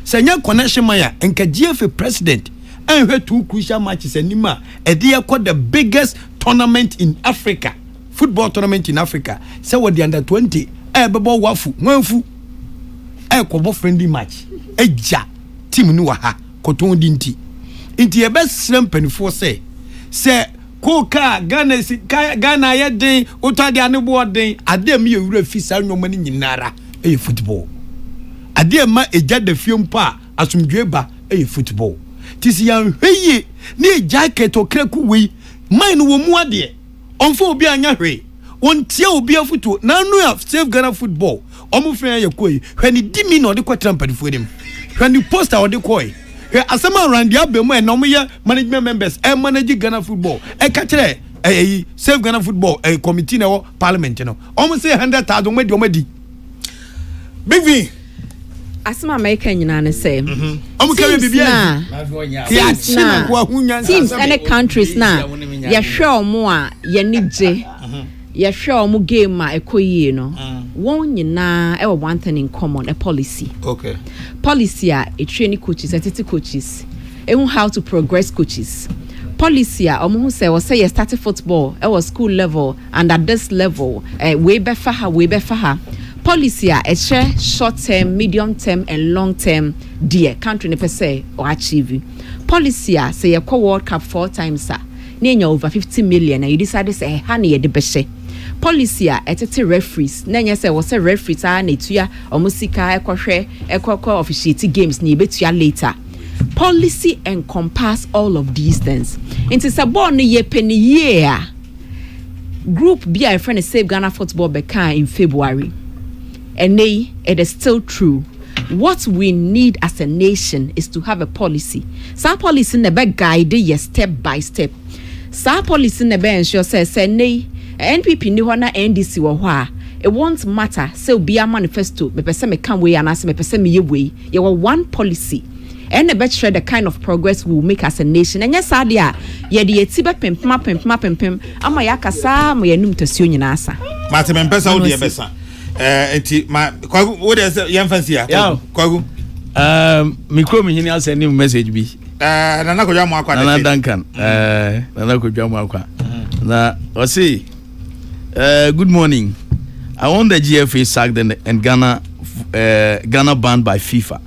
Speaker 6: senya connection man ya enka GFA president and we two crucial matches anima e dey called the biggest tournament in Africa, football tournament in Africa. So what the under 20 bebo wafu nwanfu kobo friendly match eja team ni wa ha koton dinti inti e best slam penifo say koka Ghana ye den otade ane bo den adem ye wura fisa nwoma ni nyinara football adem ma eja da fiompa asumdwe ba football tisi yan hweye ni jacket okreku we mine wo mu ade onfo obi anya hwe ontia obi afuto na anu ya save Ghana football omo fren ya koi hwani dimi na ode kwatra mpadifo dem hwani poster ode koi hwe asema around ya be mu e na omo ye management members manage Ghana football ka kire save Ghana football committee na parliament no omo say 100,000 medi omadi big V
Speaker 4: asma America nyina ne say teams and countries na ya hwe omo a ye nije ya hwe omo game a ekoyie no won nyina e one thing in common, a policy. Policy a training coaches, attitude coaches, how to progress coaches. Policy a omo say we say started football it was school level and at this level way better ha policy a share short term, medium term and long term dear country ne per se or achieve. Policy a say you call World Cup 4 times near over 50 million and you decide to say honey ye de beshe. Policy a etete referees nenya say was a referee ta na etua omusika ekwohwe officiate games na ebetua later. Policy encompass all of these things. Into sabon ye penny year group BI friend Save Ghana Football Beka in February. And it is still true. What we need as a nation is to have a policy. Some policy never guide you step by step. Some policy never ensure say nay NPP ni wana NDC wo hwa. It won't matter. Say be a manifesto. Me pese me can way and as me pese me ye way. You want one policy. And the share the kind of progress we will make as a nation. And yes, adia ye di etibe pempem. Ama yakasa mo ye num tesio nyina asa.
Speaker 2: Mate me pesa wo de besa. Enti ma kwagu what is yan fancy ya kwagu
Speaker 7: mikro me hini send him message bi
Speaker 2: nana ko jamu akwa
Speaker 7: nana Duncan nana ko jamu akwa na o say good morning. I want the GFA sacked and Ghana banned by FIFA,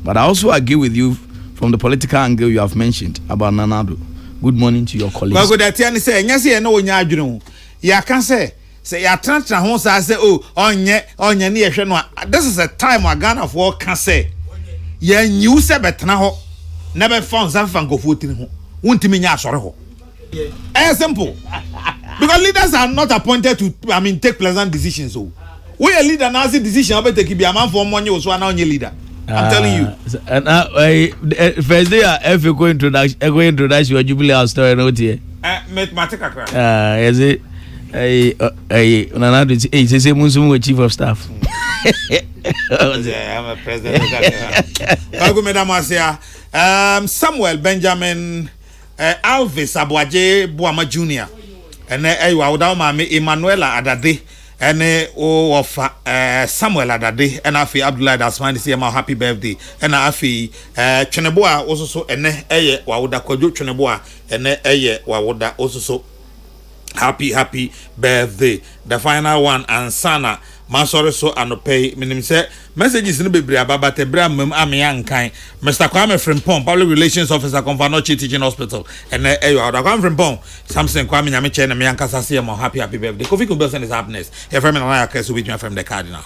Speaker 7: but I also agree with you from the political angle you have mentioned about Nanado. Good morning to your colleagues.
Speaker 2: Kwagu that yan say nya say no nya adwunu ya kan say ya transfer ho say oh onye ne yehwe no. This is a time where Ghana for can say ya nyu se betena ho na be fon san fan go tiri ho wontimi nya asore ho. Simple. Because leaders are not appointed to take pleasant decisions. So we a leader now see decision about take be a man for money so now only leader. I'm telling you.
Speaker 7: First day if you go introduction your jubilee house story no here.
Speaker 2: Mathematical crack.
Speaker 7: Is it Nanado say Munsumu chief of staff.
Speaker 2: I'm a president. Samuel Benjamin Alvis Abuaje Buama Jr. And I would Emmanuela Adade and of Samuel Adade and Afi Abdullah Dasman say my happy birthday and Afi Cheneboa also so and Wawuda Kojo Cheneboa and Wawuda also so happy birthday. The final one and Sana Masori so anopay minim say messages no bebre ababa tebra mam ameyan kan Mr. Kwame Frimpong public relations officer Konfanochi teaching hospital and Kwame Frimpong something Kwame nyame che na me yankasa say mo happy birthday Kofi Kubelson is happiness. Your friend and I are so with me from the cardinal.